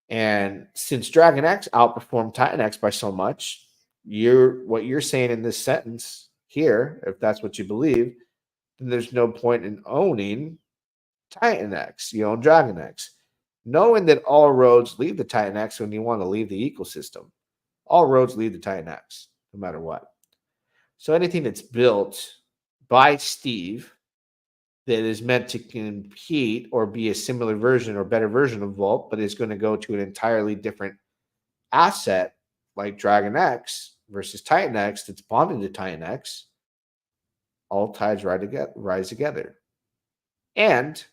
And since DragonX outperformed TitanX by so much, what you're saying in this sentence here, if that's what you believe, then there's no point in owning TitanX. You own DragonX. Knowing that all roads lead to TitanX when you want to leave the ecosystem. All roads lead to TitanX, no matter what. So anything that's built by Steve that is meant to compete or be a similar version or better version of Vault, but is going to go to an entirely different asset like DragonX versus TitanX that's bonded to TitanX, all tides rise together. And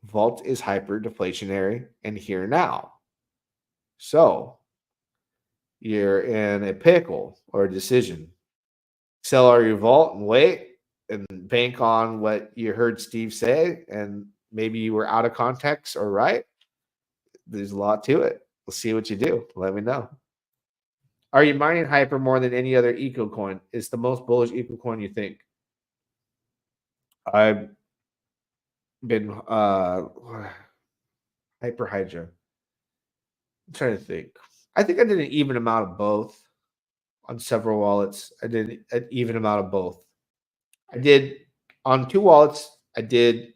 Vault is hyper deflationary and here now. So you're in a pickle or a decision. Sell all your Vault and wait and bank on what you heard Steve say, and maybe you were out of context or right. There's a lot to it. We'll see what you do. Let me know. Are you mining hyper more than any other eco coin? It's the most bullish eco coin you think. I've been hyper Hydra. I'm trying to think. I think I did an even amount of both on several wallets. I did an even amount of both. I did on 2 wallets. I did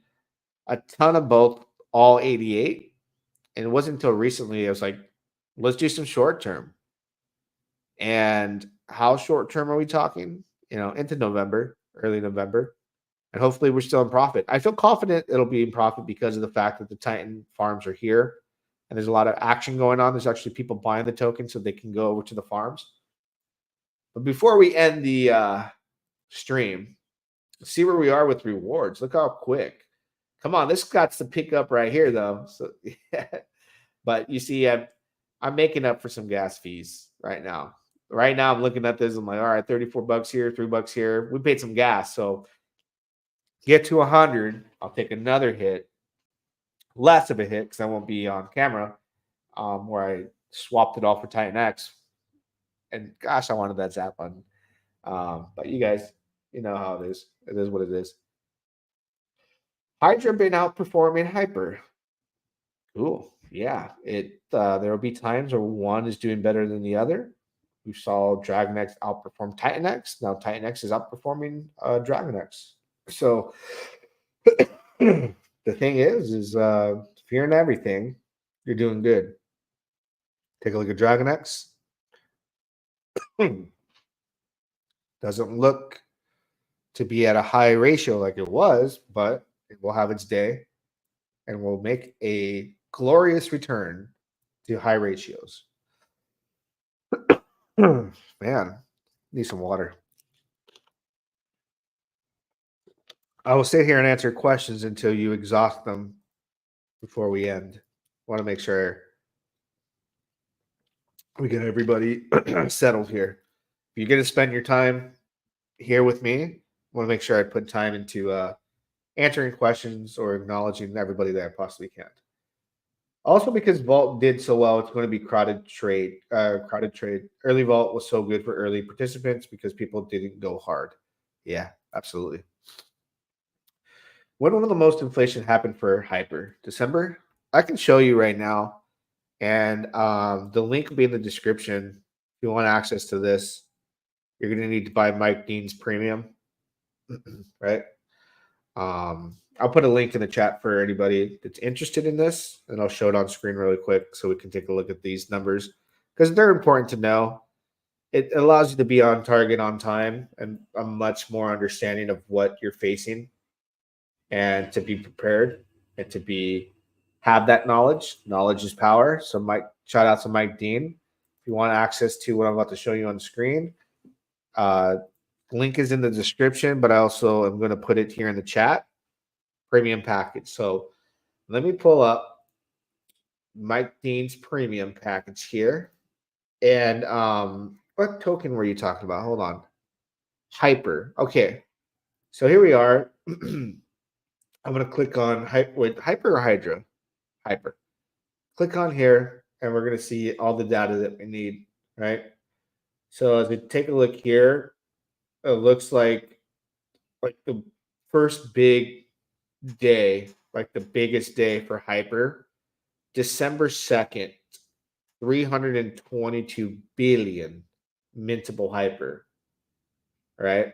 a ton of both, all 88. And it wasn't until recently I was like, let's do some short term. And how short term are we talking? Into November, early November. And hopefully we're still in profit. I feel confident it'll be in profit because of the fact that the Titan farms are here. And there's a lot of action going on. There's actually people buying the token so they can go over to the farms. But before we end the stream, see where we are with rewards. Look how quick. Come on, this got to pick up right here, though. So, yeah. But you see, I'm making up for some gas fees right now. Right now, I'm looking at this. I'm like, all right, $34 here, $3 here. We paid some gas, so get to 100. I'll take another hit, less of a hit because I won't be on camera, where I swapped it off for TitanX. And gosh, I wanted that zap button. But you guys, you know how it is. It is what it is. Hydra been outperforming hyper. Cool. Yeah. There will be times where one is doing better than the other. We saw DragonX outperform TitanX. Now TitanX is outperforming DragonX. So the thing is if you're in everything, you're doing good. Take a look at DragonX. Doesn't look to be at a high ratio like it was, but it will have its day and will make a glorious return to high ratios. Man, need some water. I will sit here and answer questions until you exhaust them before we end. Want to make sure we get everybody settled here. If you're going to spend your time here with me, want to make sure I put time into answering questions or acknowledging everybody that I possibly can. Also, because Vault did so well, it's going to be crowded trade. Early Vault was so good for early participants because people didn't go hard. Yeah, absolutely. When will the most inflation happen for hyper? December? I can show you right now. And the link will be in the description. If you want access to this, you're going to need to buy Mike Dean's premium, right? I'll put a link in the chat for anybody that's interested in this, and I'll show it on screen really quick so we can take a look at these numbers because they're important to know. It allows you to be on target on time and a much more understanding of what you're facing and to be prepared and to have that knowledge. Knowledge is power. So shout out to Mike Dean. If you want access to what I'm about to show you on the screen, link is in the description, but I also am going to put it here in the chat. Premium package. So let me pull up Mike Dean's premium package here. And what token were you talking about? Hold on. Hyper. Okay. So here we are. I'm going to click on Hyper or Hydra? Hyper. Click on here, and we're going to see all the data that we need, right? So as we take a look here, it looks like the first big day, like the biggest day for hyper, December 2nd, 322 billion mintable hyper, right?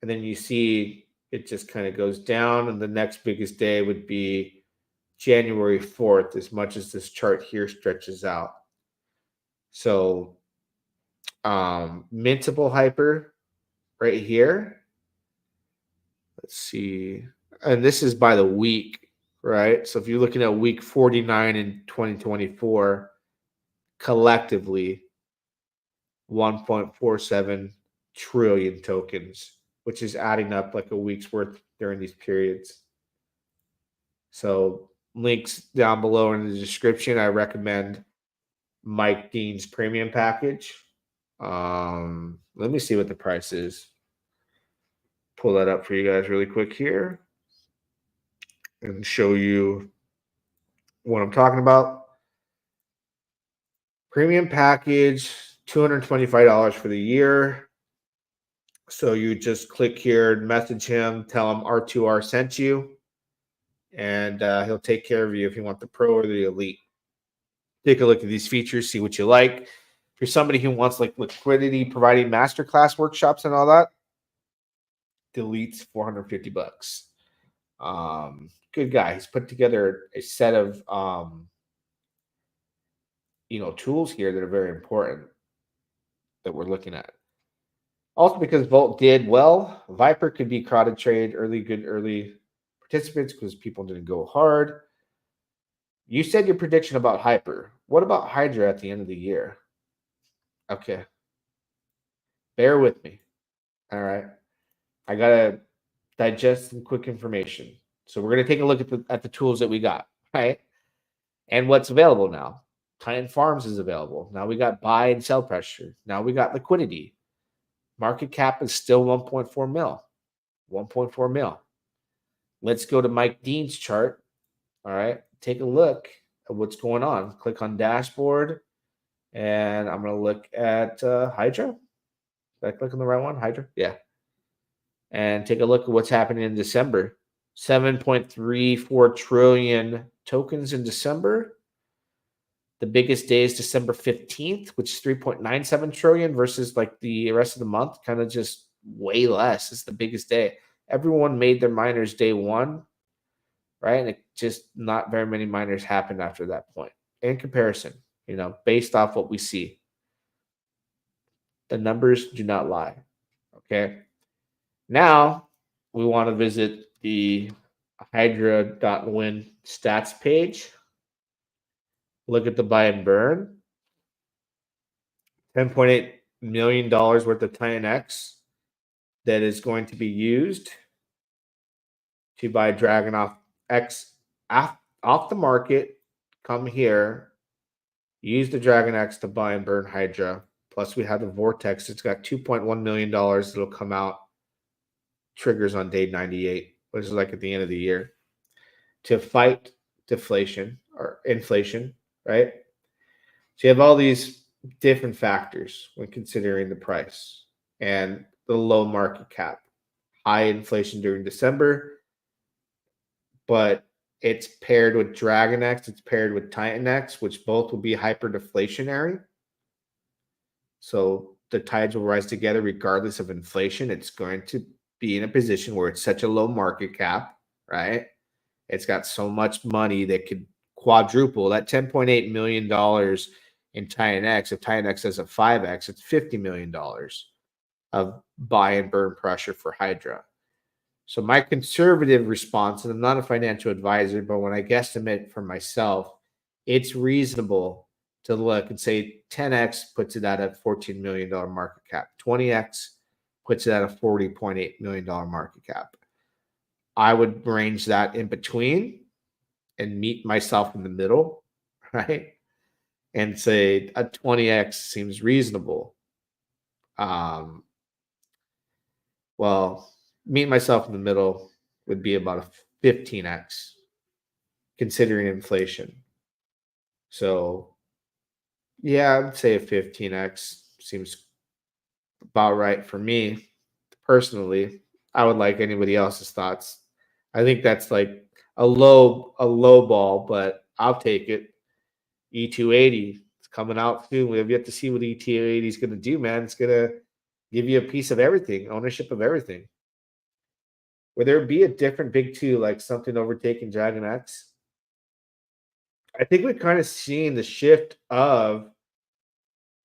And then you see it just kind of goes down, and the next biggest day would be January 4th, as much as this chart here stretches out. So mintable hyper right here. Let's see. And this is by the week, right? So if you're looking at week 49 in 2024, collectively 1.47 trillion tokens, which is adding up like a week's worth during these periods. So links down below in the description. I recommend Mike Dean's premium package. Let me see what the price is. Pull that up for you guys really quick here and show you what I'm talking about. Premium package, $225 for the year. So you just click here, message him, tell him R2R sent you, and he'll take care of you if you want the Pro or the Elite. Take a look at these features, see what you like. If you're somebody who wants like liquidity, providing masterclass workshops and all that, the Elite's $450. Good guy. He's put together a set of tools here that are very important that we're looking at. Also, because Volt did well, Viper could be crowded trade, good early participants because people didn't go hard. You said your prediction about Hyper. What about Hydra at the end of the year? Okay. Bear with me. All right. I got to digest some quick information. So we're going to take a look at the tools that we got, right? And what's available now. Titan Farms is available. Now we got buy and sell pressure. Now we got liquidity. Market cap is still 1.4 mil. 1.4 mil. Let's go to Mike Dean's chart. All right. Take a look at what's going on. Click on dashboard. And I'm going to look at Hydra. Did I click on the right one? Hydra? Yeah. And take a look at what's happening in December. 7.34 trillion tokens in December. The biggest day is December 15th, which is 3.97 trillion versus like the rest of the month, kind of just way less. It's the biggest day. Everyone made their miners day one, right? And it just not very many miners happened after that point. In comparison, based off what we see, the numbers do not lie. Okay. Now we want to visit the Hydra.win stats page. Look at the buy and burn. $10.8 million worth of TitanX that is going to be used to buy DragonX off the market. Come here, use the DragonX to buy and burn Hydra. Plus we have the Vortex. It's got $2.1 million that'll come out. Triggers on day 98, which is like at the end of the year, to fight deflation or inflation, right? So you have all these different factors when considering the price and the low market cap, high inflation during December, but it's paired with DragonX, it's paired with TitanX, which both will be hyper deflationary. So the tides will rise together regardless of inflation. It's going to be in a position where it's such a low market cap, right? It's got so much money that could quadruple that $10.8 million in TitanX. If TitanX has a 5X, it's $50 million of buy and burn pressure for Hydra. So my conservative response, and I'm not a financial advisor, but when I guesstimate for myself, it's reasonable to look and say 10X puts it at a $14 million market cap. 20X puts it at a $40.8 million market cap. I would range that in between and meet myself in the middle, right? And say a 20X seems reasonable. Well, meet myself in the middle would be about a 15X, considering inflation. So, yeah, I would say a 15X seems about right for me personally. I would like anybody else's thoughts. I think that's like a low ball, but I'll take it. E280 is coming out soon. We have yet to see what ETA80 is going to do, man. It's going to give you a piece of everything, ownership of everything. Would there be a different big two, like something overtaking DragonX? I think we've kind of seen the shift of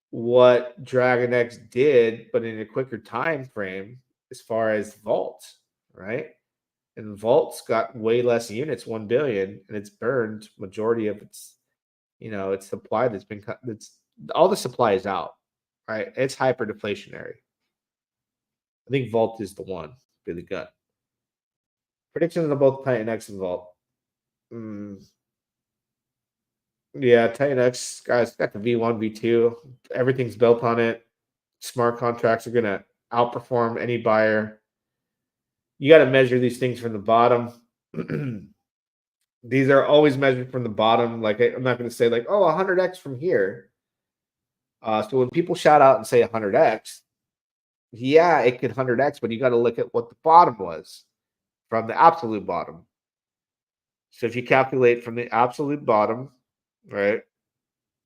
what DragonX did, but in a quicker time frame as far as Vault, right? And Vault's got way less units, 1 billion, and it's burned majority of its, its supply that's been cut. That's all the supply is out, right? It's hyper deflationary. I think Vault is the one, really good. Predictions on both TitanX and Vault. Yeah, TitanX, guys, got the V1, V2. Everything's built on it. Smart contracts are going to outperform any buyer. You got to measure these things from the bottom. These are always measured from the bottom. Like, I'm not going to say, like, oh, 100x from here. So when people shout out and say 100x, yeah, it could 100x, but you got to look at what the bottom was from the absolute bottom. So if you calculate from the absolute bottom, right,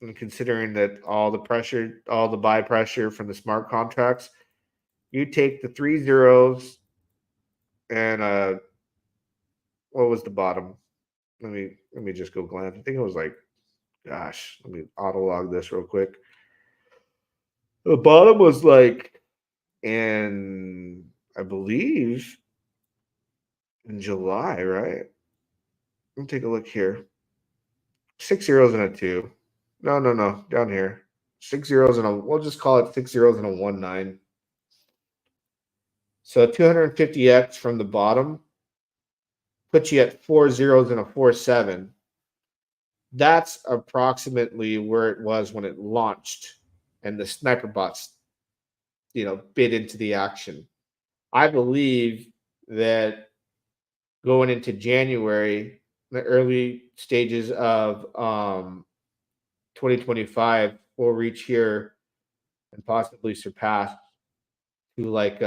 and considering that all the pressure, all the buy pressure from the smart contracts, you take the 3 zeros and what was the bottom? Let me just go glance. I think it was like, gosh, let me auto log this real quick. The bottom was like I believe in July, right? Let me take a look here. 6 zeros and a 2. No, down here. 6 zeros and we'll just call it 6 zeros and a 1-9. So 250x from the bottom puts you at 4 zeros and a 4-7. That's approximately where it was when it launched and the sniper bots, bid into the action. I believe that going into January, the early stages of 2025, we'll reach here and possibly surpass to like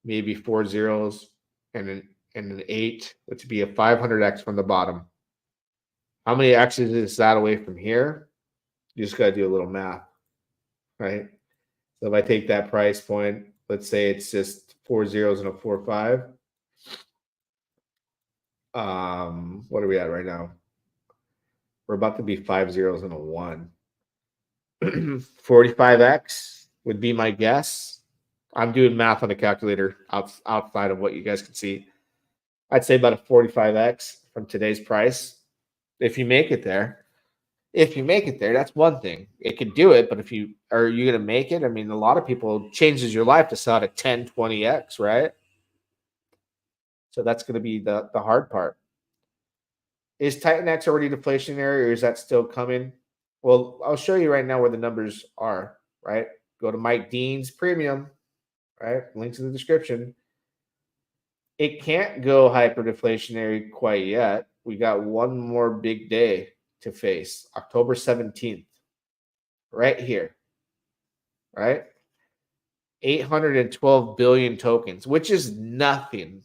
maybe 4 zeros and an 8, which would be a 500x from the bottom. How many x's is that away from here? You just got to do a little math, right? So if I take that price point, let's say it's just 4 zeros and a 4-5. What are we at right now? We're about to be 5 zeros and a 1. 45x would be my guess. I'm doing math on a calculator outside of what you guys can see. I'd say about a 45x from today's price. If you make it there, that's one thing. It could do it, but are you going to make it? I mean, a lot of people changes your life to sell at 10, 20x, right? So that's going to be the hard part. Is TitanX already deflationary or is that still coming? Well, I'll show you right now where the numbers are, right? Go to Mike Dean's premium, right? Links in the description. It can't go hyperdeflationary quite yet. We got one more big day to face, October 17th, right here, right? 812 billion tokens, which is nothing,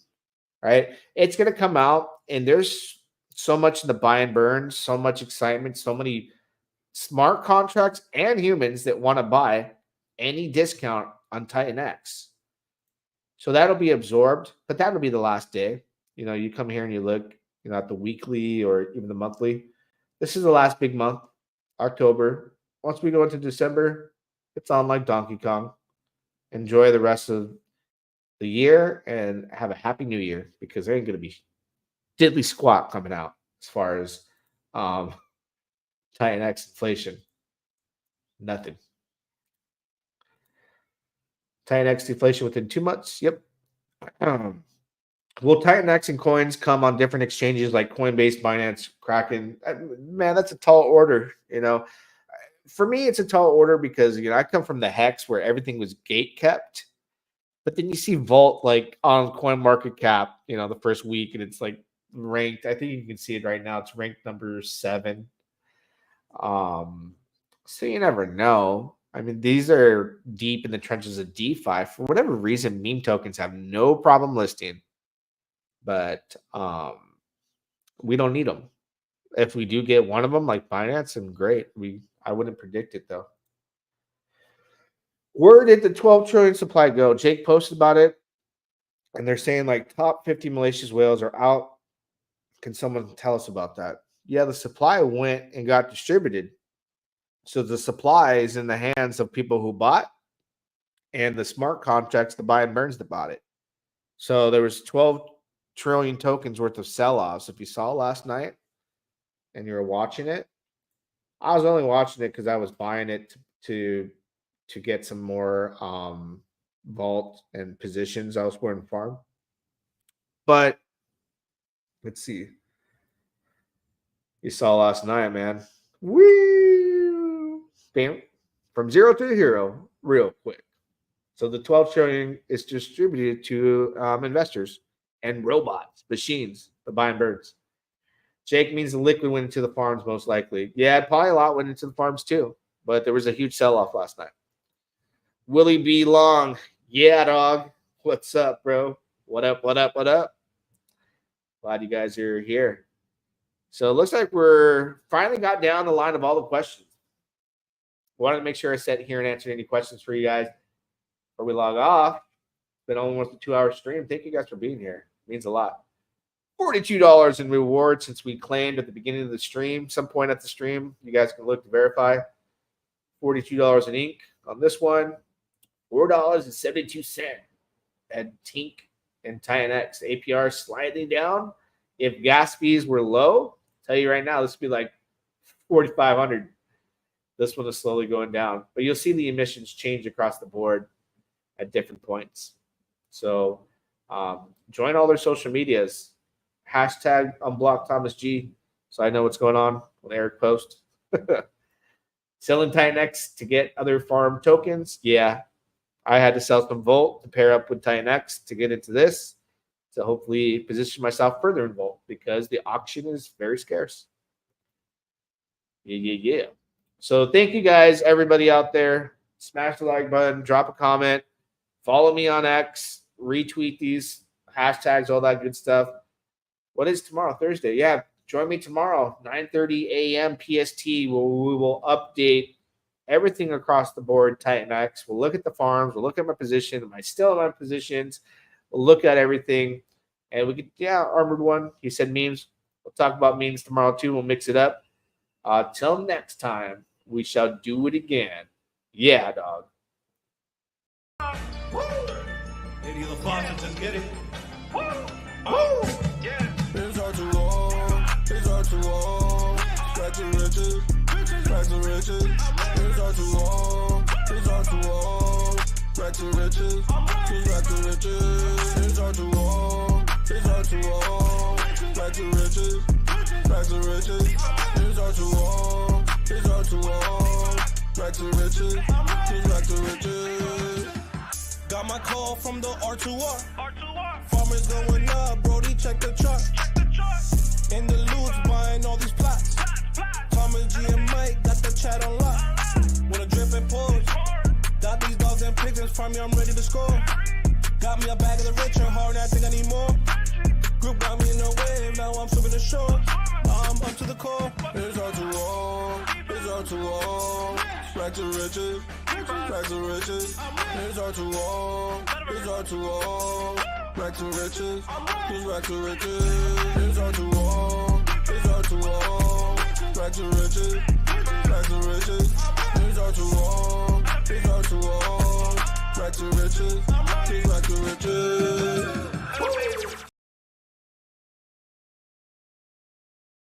right? It's going to come out, and there's so much in the buy and burn, so much excitement, so many smart contracts and humans that want to buy any discount on TitanX. So that'll be absorbed, but that'll be the last day. You come here and you look, at the weekly or even the monthly. This is the last big month, October. Once we go into December, it's on like Donkey Kong. Enjoy the rest of the year and have a happy new year, because there ain't going to be diddly squat coming out as far as TitanX inflation. Nothing. TitanX deflation within 2 months. Yep. Will TitanX and coins come on different exchanges like Coinbase, Binance, Kraken? Man, that's a tall order. For me, it's a tall order because I come from the hex where everything was gate kept. But then you see Vault like on CoinMarketCap, the first week, and it's like ranked. I think you can see it right now. It's ranked number 7. So you never know. I mean, these are deep in the trenches of DeFi. For whatever reason, meme tokens have no problem listing, but we don't need them. If we do get one of them, like Binance, and great. I wouldn't predict it though. Where did the 12 trillion supply go? Jake posted about it, and they're saying like top 50 malicious whales are out. Can someone tell us about that? Yeah, the supply went and got distributed. So the supply is in the hands of people who bought, and the smart contracts, the buy and burns that bought it. So there was 12 trillion tokens worth of sell-offs. If you saw last night and you were watching it, I was only watching it because I was buying it to get some more vault and positions elsewhere in farm. But let's see. You saw last night, man. Woo! Bam. From zero to hero real quick. So the 12 trillion is distributed to investors and robots, machines, the buy and birds. Jake means the liquid went into the farms most likely. Yeah, probably a lot went into the farms too. But there was a huge sell-off last night. Willie B. Long. Yeah, dog. What's up, bro? What up, what up, what up? Glad you guys are here. So it looks like we're finally got down the line of all the questions. Wanted to make sure I sat here and answered any questions for you guys before we log off. It's been almost a 2-hour stream. Thank you guys for being here. It means a lot. $42 in reward since we claimed at the beginning of the stream. Some point at the stream, you guys can look to verify. $42 in ink on this one. $4.72 at Tink and TitanX. APR slightly down. If gas fees were low, I'll tell you right now, this would be like 4,500. This one is slowly going down. But you'll see the emissions change across the board at different points. So join all their social medias. Hashtag unblock Thomas G, so I know what's going on when Eric posts. Selling TitanX to get other farm tokens. Yeah, I had to sell some Volt to pair up with TitanX to get into this, to hopefully position myself further in Volt because the auction is very scarce. Yeah. So thank you guys, everybody out there. Smash the like button, drop a comment, follow me on X, retweet these hashtags, all that good stuff. What is tomorrow? Thursday. Yeah, join me tomorrow, 9:30 a.m. PST. We will update everything across the board, TitanX. We'll look at the farms. We'll look at my position. Am I still in my positions? We'll look at everything. And we could, Armored One. He said memes. We'll talk about memes tomorrow, too. We'll mix it up. Till next time, we shall do it again. Yeah, dog. Lady of the faucets, let's get it. Woo! Yeah. It's R2R. Back to riches. Back to riches. It's R2R. Back to riches. Back to riches. It's R2R. Back to riches. Back to riches. It's R2R. Back to riches. Back to riches. Got my call from the R2R. Farmers going up, Brody, check the chart. In the loots, buying all these plots. Thomas G and Mike got the chat on lock. With a drip and pause. Got these dogs and pigeons, farm me, I'm ready to score. Got me a bag of the rich and hard, I think I need more. Group got me in the wave, now I'm swimming the shore. I'm up to the core. It's R2R. Back to riches. Back to riches. It's R2R. Back to riches. Back to riches. It's R2R. Back to riches. Back to riches. It's R2R. Back to riches. Back to riches.